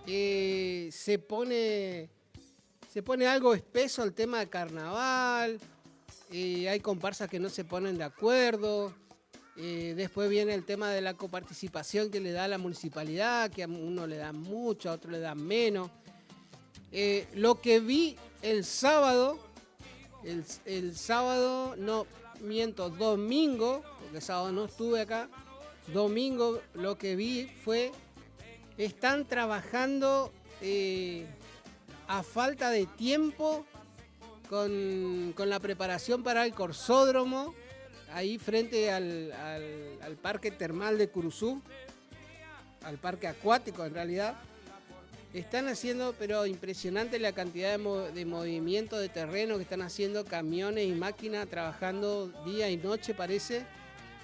se pone algo espeso el tema de carnaval. Hay comparsas que no se ponen de acuerdo. Después viene el tema de la coparticipación que le da la municipalidad, que a uno le dan mucho, a otro le dan menos. Lo que vi el sábado, no, miento, domingo, porque sábado no estuve acá, domingo lo que vi fue, están trabajando a falta de tiempo con la preparación para el corsódromo, ahí frente al parque termal de Curuzú, al parque acuático en realidad. Están haciendo, pero impresionante la cantidad de movimiento de terreno que están haciendo camiones y máquinas trabajando día y noche parece,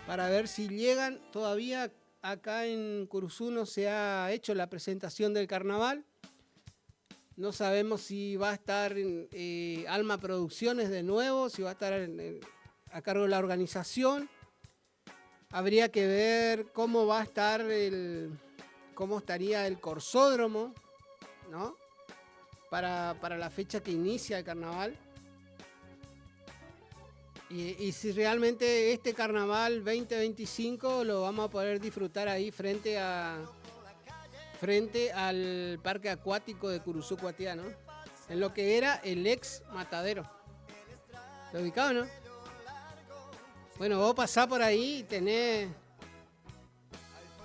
para ver si llegan. Todavía acá en Curuzú no se ha hecho la presentación del carnaval. No sabemos si va a estar Alma Producciones de nuevo, si va a estar a cargo de la organización. Habría que ver cómo va a estar cómo estaría el corsódromo, ¿no? Para la fecha que inicia el carnaval. Y si realmente este carnaval 2025 lo vamos a poder disfrutar ahí frente al parque acuático de Curuzú Cuatiá, ¿no? En lo que era el ex matadero. ¿Lo ubicado, no? Bueno, vos pasás por ahí y tenés...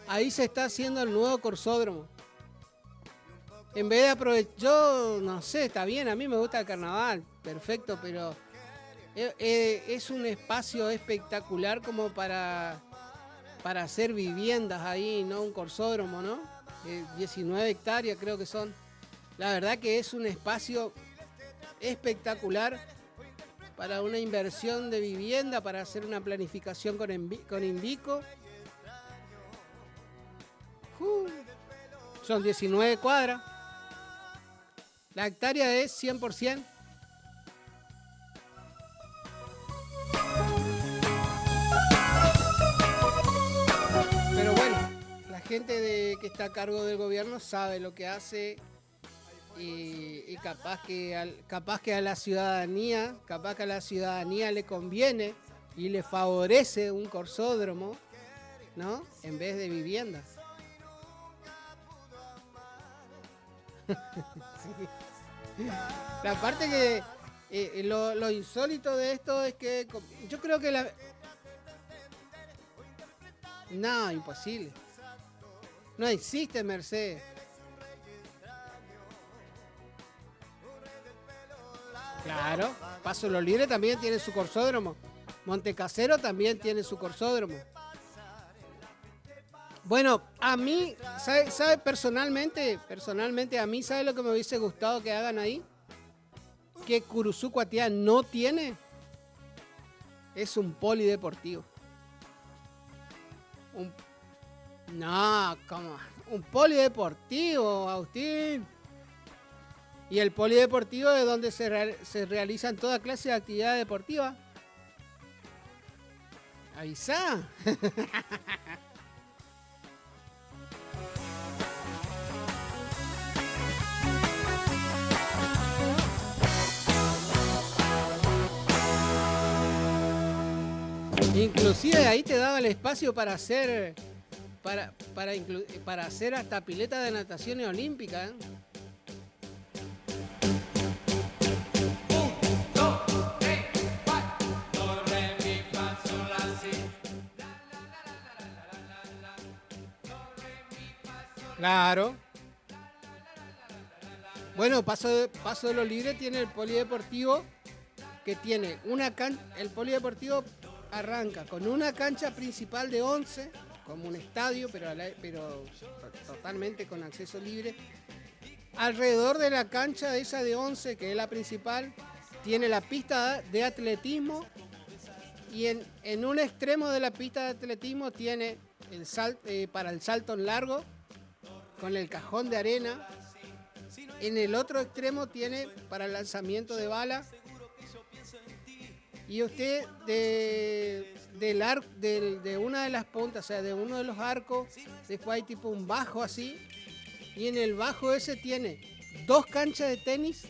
Ahí se está haciendo el nuevo corsódromo. En vez de aprovechar... Yo, no sé, está bien, a mí me gusta el carnaval, perfecto, pero... es un espacio espectacular como para hacer viviendas ahí, ¿no? Un corsódromo, ¿no? 19 hectáreas creo que son. La verdad que es un espacio espectacular para una inversión de vivienda, para hacer una planificación con Invico. Son 19 cuadras. La hectárea es 100%. Pero bueno, la gente que está a cargo del gobierno sabe lo que hace y capaz que a la ciudadanía, le conviene y le favorece un corsódromo, ¿no? En vez de viviendas. Sí. La parte que lo insólito de esto es que yo creo que no, imposible. No existe Mercedes. Claro, Paso de los Libres también tiene su corsódromo. Montecasero también tiene su corsódromo. Bueno, a mí, ¿sabe? Personalmente a mí, ¿sabe lo que me hubiese gustado que hagan ahí? Que Curuzú Cuatiá no tiene. Es un polideportivo. No, ¿cómo? Un polideportivo, Agustín. Y el polideportivo es donde se realizan toda clase de actividades deportivas. Avisá. Inclusive ahí te daba el espacio para hacer para hacer hasta pileta de natación olímpica, ¿eh? Claro. Bueno, Paso de los Libres tiene el polideportivo que tiene el polideportivo arranca con una cancha principal de 11, como un estadio, pero totalmente con acceso libre. Alrededor de la cancha esa de 11, que es la principal, tiene la pista de atletismo y en un extremo de la pista de atletismo tiene para el salto en largo con el cajón de arena. En el otro extremo tiene para el lanzamiento de bala. Y usted de una de las puntas, o sea, de uno de los arcos, después hay tipo un bajo así. Y en el bajo ese tiene dos canchas de tenis,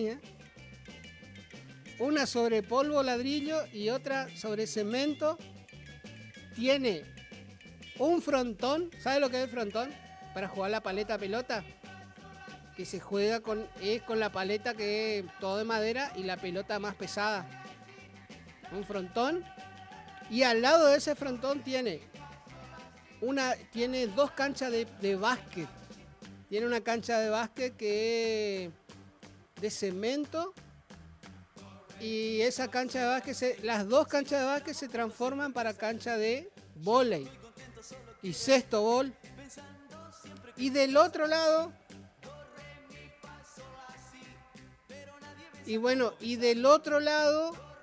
¿eh? Una sobre polvo ladrillo y otra sobre cemento. Tiene un frontón, ¿sabe lo que es el frontón? Para jugar la paleta pelota. que se juega con la paleta que es todo de madera y la pelota más pesada. Un frontón. Y al lado de ese frontón tiene 2 canchas de básquet. Tiene una cancha de básquet que es de cemento. Y esa cancha de básquet, las 2 canchas de básquet se transforman para cancha de vóley y cesto bol. Y del otro lado,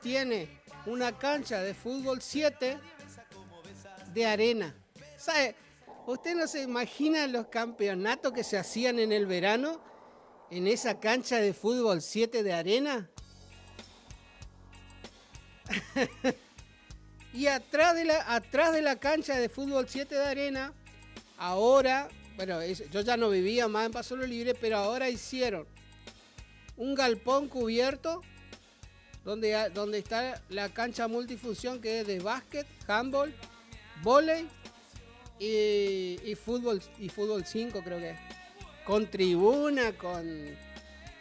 tiene una cancha de fútbol 7 de arena. ¿Sabe? ¿Usted no se imagina los campeonatos que se hacían en el verano en esa cancha de fútbol 7 de arena? Y atrás de la cancha de fútbol 7 de arena, ahora, bueno, yo ya no vivía más en Paso Lo Libre, pero ahora hicieron un galpón cubierto donde está la cancha multifunción que es de básquet, handball, vóley y fútbol 5 creo que es. Con tribuna,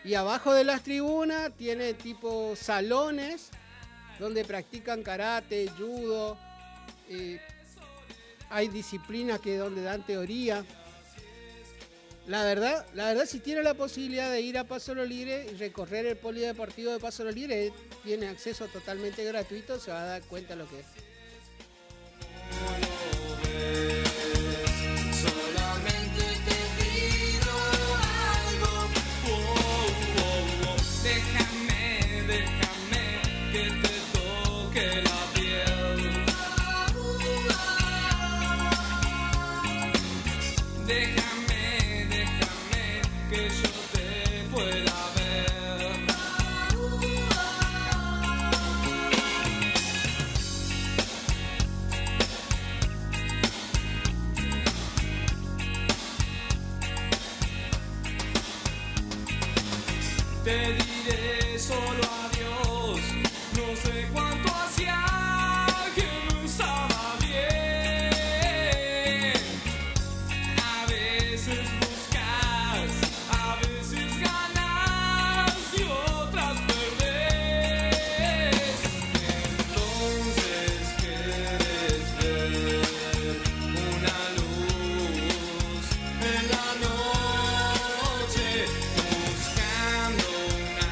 y abajo de las tribunas tiene tipo salones donde practican karate, judo, hay disciplinas donde dan teoría. La verdad, si tiene la posibilidad de ir a Paso Lo Libre y recorrer el polideportivo de Paso Lo Libre, tiene acceso totalmente gratuito, se va a dar cuenta lo que es. Solamente te pido algo. Déjame que te toque la piel. Déjame que yo te pueda ver. Te diré solo adiós, no sé cuánto hacía que no estaba bien. A veces buscas, a veces ganas y otras perdés. Entonces quieres ver una luz en la noche, buscando una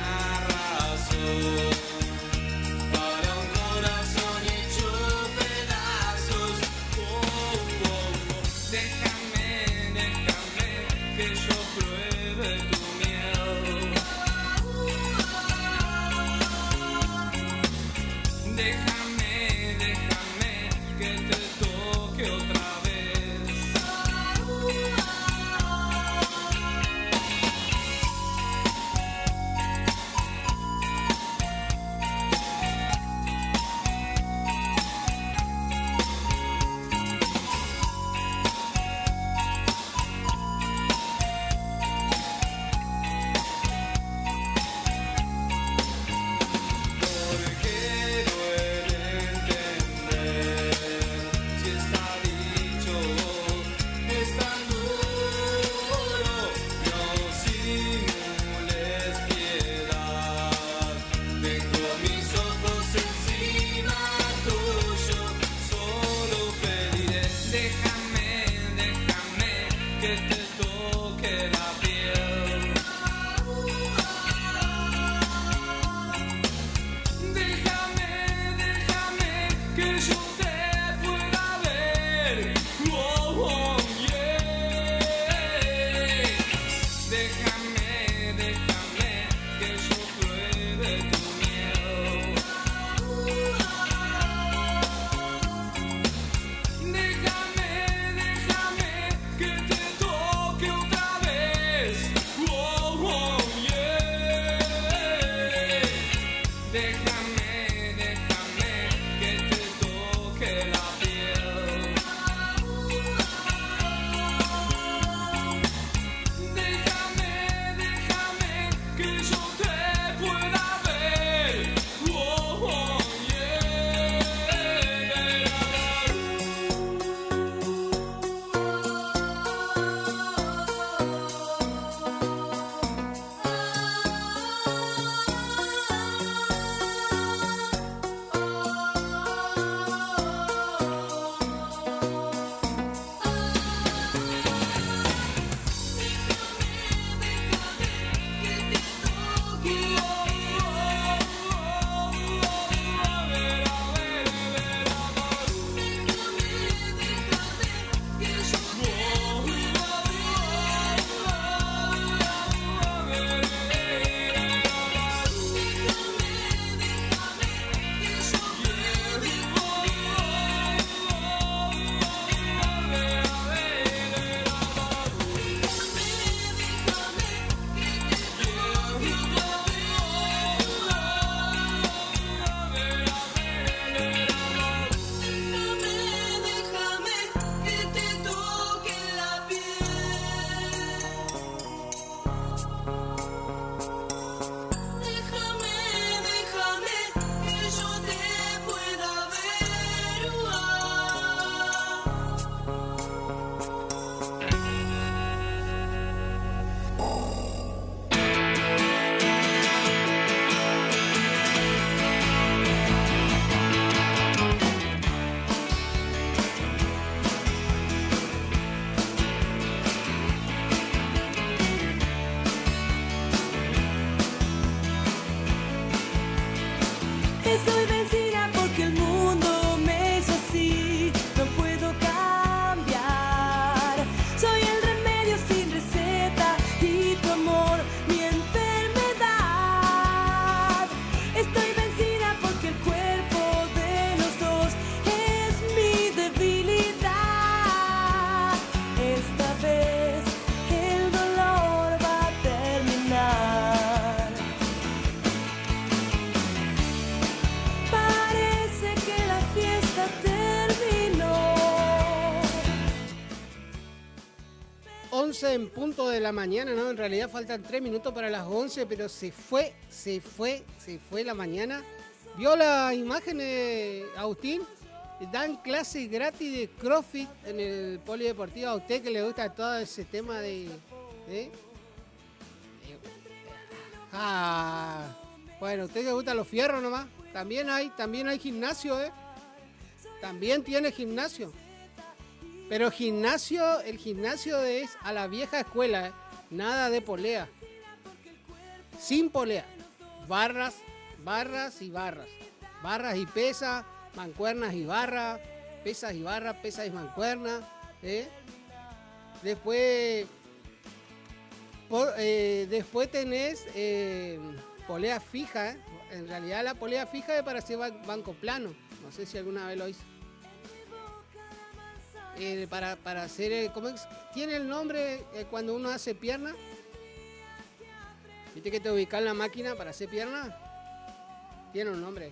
11 en punto de la mañana, ¿no? En realidad faltan 3 minutos para las 11, pero se fue la mañana. ¿Vio la imagen, Agustín? Dan clases gratis de CrossFit en el polideportivo. A usted que le gusta todo ese tema de... Bueno, a usted que le gustan los fierros nomás. También hay gimnasio, También tiene gimnasio. Pero el gimnasio es a la vieja escuela, Nada de polea. Sin polea. Barras y barras. Barras y pesas, mancuernas y barras, pesas y barras, pesas y mancuernas. Después tenés polea fija. En realidad la polea fija es para hacer banco plano. No sé si alguna vez lo hizo. Para hacer, ¿cómo es? Tiene el nombre cuando uno hace pierna. ¿Viste que te ubicas en la máquina para hacer pierna? Tiene un nombre.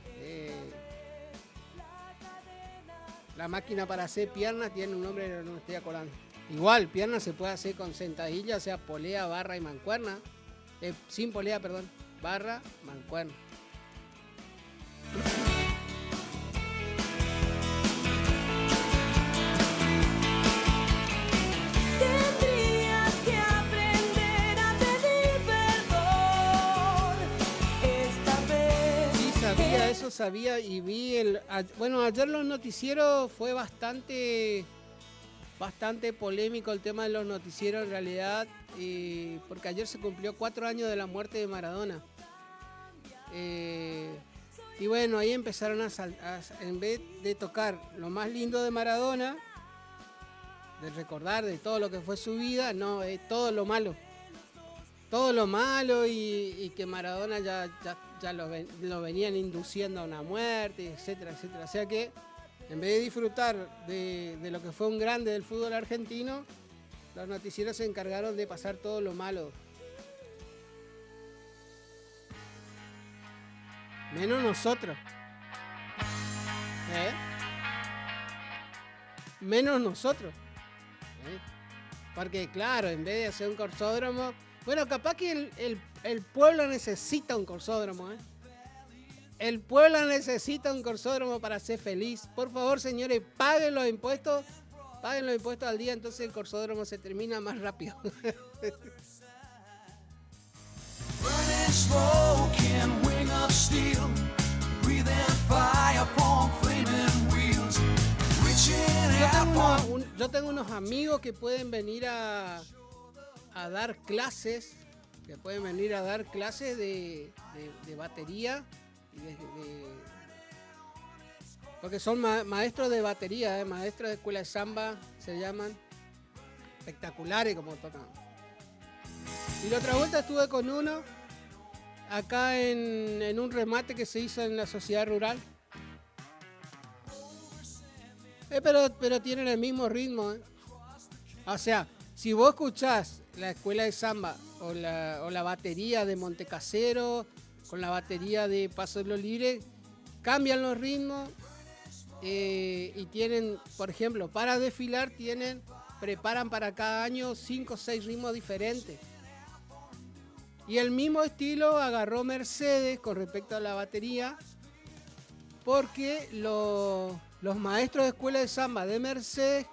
La máquina para hacer pierna tiene un nombre, no me estoy acordando. Igual, pierna se puede hacer con sentadilla, o sea, polea, barra y mancuerna. Sin polea, perdón. Barra, mancuerna. Tendrías que aprender a pedir perdón esta vez. Sí, sabía y vi bueno, ayer los noticieros fue bastante polémico el tema de los noticieros en realidad, porque ayer se cumplió 4 años de la muerte de Maradona. Y bueno, ahí empezaron en vez de tocar lo más lindo de Maradona, de recordar de todo lo que fue su vida, no, es todo lo malo. Todo lo malo y que Maradona ya lo venían induciendo a una muerte, etcétera, etcétera. O sea que en vez de disfrutar de lo que fue un grande del fútbol argentino, los noticieros se encargaron de pasar todo lo malo. Menos nosotros. Menos nosotros. Porque claro, en vez de hacer un corsódromo... Bueno, capaz que el pueblo necesita un corsódromo, El pueblo necesita un corsódromo para ser feliz. Por favor, señores, paguen los impuestos al día, entonces el corsódromo se termina más rápido. Yo tengo unos amigos que pueden venir a dar clases, de batería, porque son maestros de batería, maestros de escuela de samba, se llaman, espectaculares como tocan. Y la otra vuelta estuve con uno acá en un remate que se hizo en la sociedad rural. Pero tienen el mismo ritmo, O sea, si vos escuchás la escuela de samba o la batería de Montecasero con la batería de Paso de los Libres, cambian los ritmos y tienen, por ejemplo, para desfilar preparan para cada año 5 o 6 ritmos diferentes. Y el mismo estilo agarró Mercedes con respecto a la batería, porque los maestros de escuela de samba de Mercedes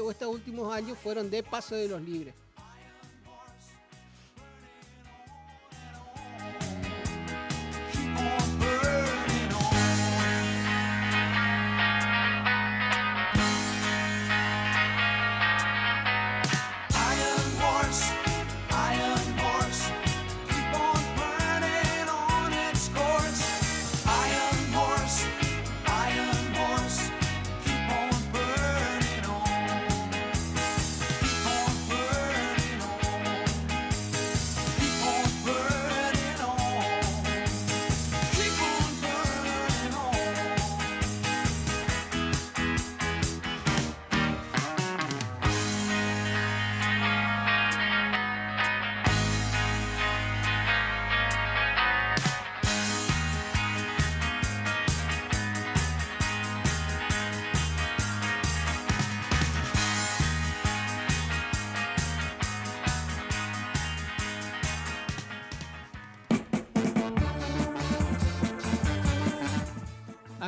estos últimos años fueron de Paso de los Libres.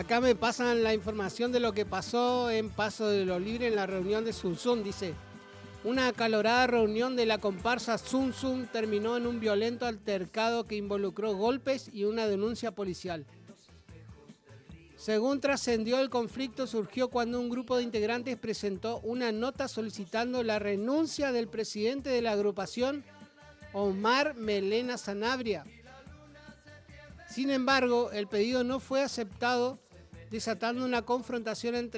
Acá me pasan la información de lo que pasó en Paso de los Libres en la reunión de Zum Zum. Dice, una acalorada reunión de la comparsa Zum Zum terminó en un violento altercado que involucró golpes y una denuncia policial. Según trascendió, el conflicto surgió cuando un grupo de integrantes presentó una nota solicitando la renuncia del presidente de la agrupación, Omar Melena Sanabria. Sin embargo, el pedido no fue aceptado, desatando una confrontación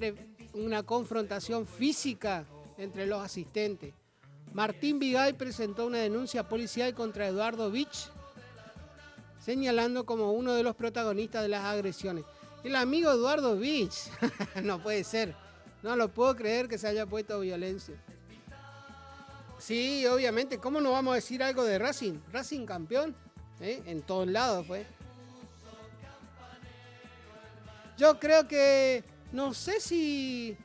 física entre los asistentes. Martín Vigay presentó una denuncia policial contra Eduardo Vich, señalando como uno de los protagonistas de las agresiones. El amigo Eduardo Vich, no puede ser, no lo puedo creer que se haya puesto violencia. Sí, obviamente, ¿cómo no vamos a decir algo de Racing? Racing campeón, en todos lados fue. Yo creo que, no sé si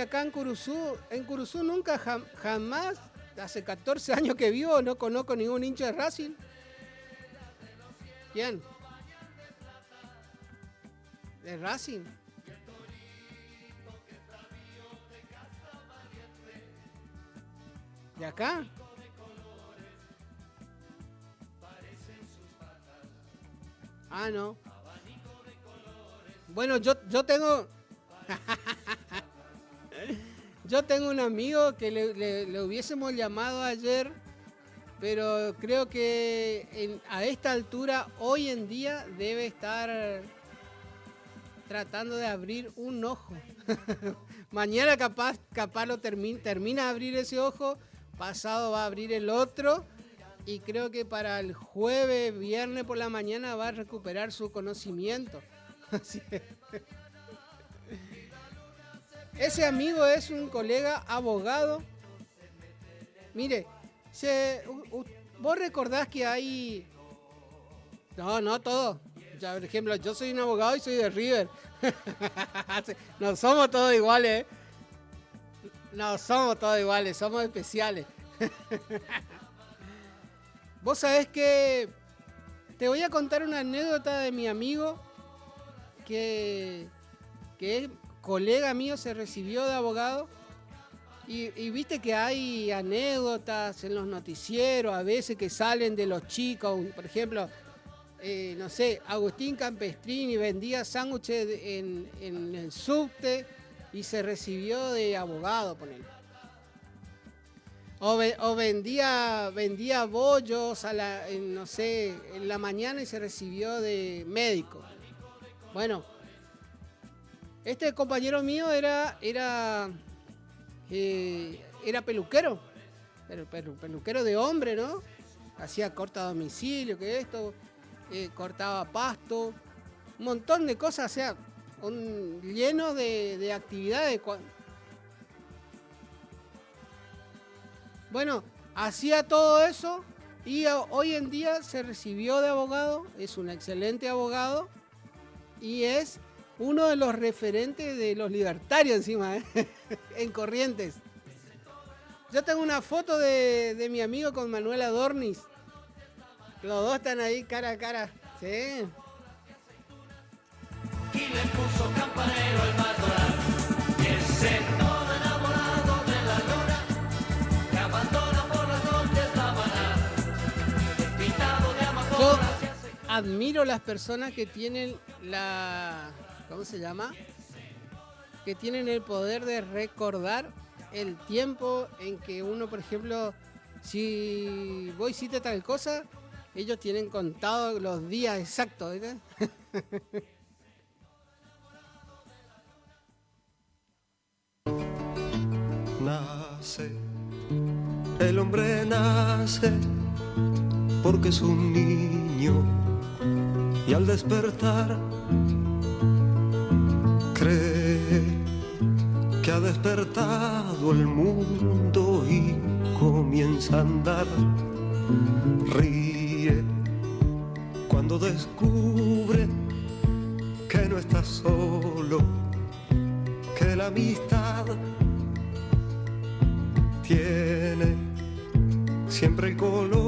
acá en Curuzú nunca jamás, hace 14 años que vivo, no conozco ningún hincha de Racing. ¿Quién? ¿De Racing? ¿De acá? Ah, no. Bueno, yo tengo... yo tengo un amigo que le hubiésemos llamado ayer, pero creo que a esta altura, hoy en día, debe estar tratando de abrir un ojo. Mañana capaz lo termina de abrir ese ojo, pasado va a abrir el otro, y creo que para el jueves, viernes por la mañana va a recuperar su conocimiento. Ese amigo es un colega abogado. Mire, vos recordás que hay... No todo. Ya, por ejemplo, yo soy un abogado y soy de River. No somos todos iguales, No somos todos iguales, somos especiales. Vos sabés que... Te voy a contar una anécdota de mi amigo que es colega mío, se recibió de abogado y viste que hay anécdotas en los noticieros a veces que salen de los chicos. Por ejemplo, no sé, Agustín Campestrini vendía sándwiches en el subte y se recibió de abogado, ponele. O vendía bollos no sé, en la mañana y se recibió de médico. Bueno, este compañero mío era peluquero, pero peluquero de hombre, ¿no? Hacía corta a domicilio, cortaba pasto, un montón de cosas, o sea, lleno de actividades. Bueno, hacía todo eso y hoy en día se recibió de abogado, es un excelente abogado y es uno de los referentes de los libertarios encima, en Corrientes. Yo tengo una foto de mi amigo con Manuela Dornis. Los dos están ahí cara a cara. Sí. Y le puso campanero al matorral. Ese todo enamorado de la luna que abandona por las noches la maná. Pintado de amapola. Yo admiro las personas que tienen ¿cómo se llama? Que tienen el poder de recordar el tiempo en que uno, por ejemplo, si vos hiciste tal cosa, ellos tienen contado los días exactos, ¿verdad? Nace, el hombre nace porque es un niño y al despertar cree que ha despertado el mundo y comienza a andar. Ríe cuando descubre que no está solo, que la amistad tiene siempre el color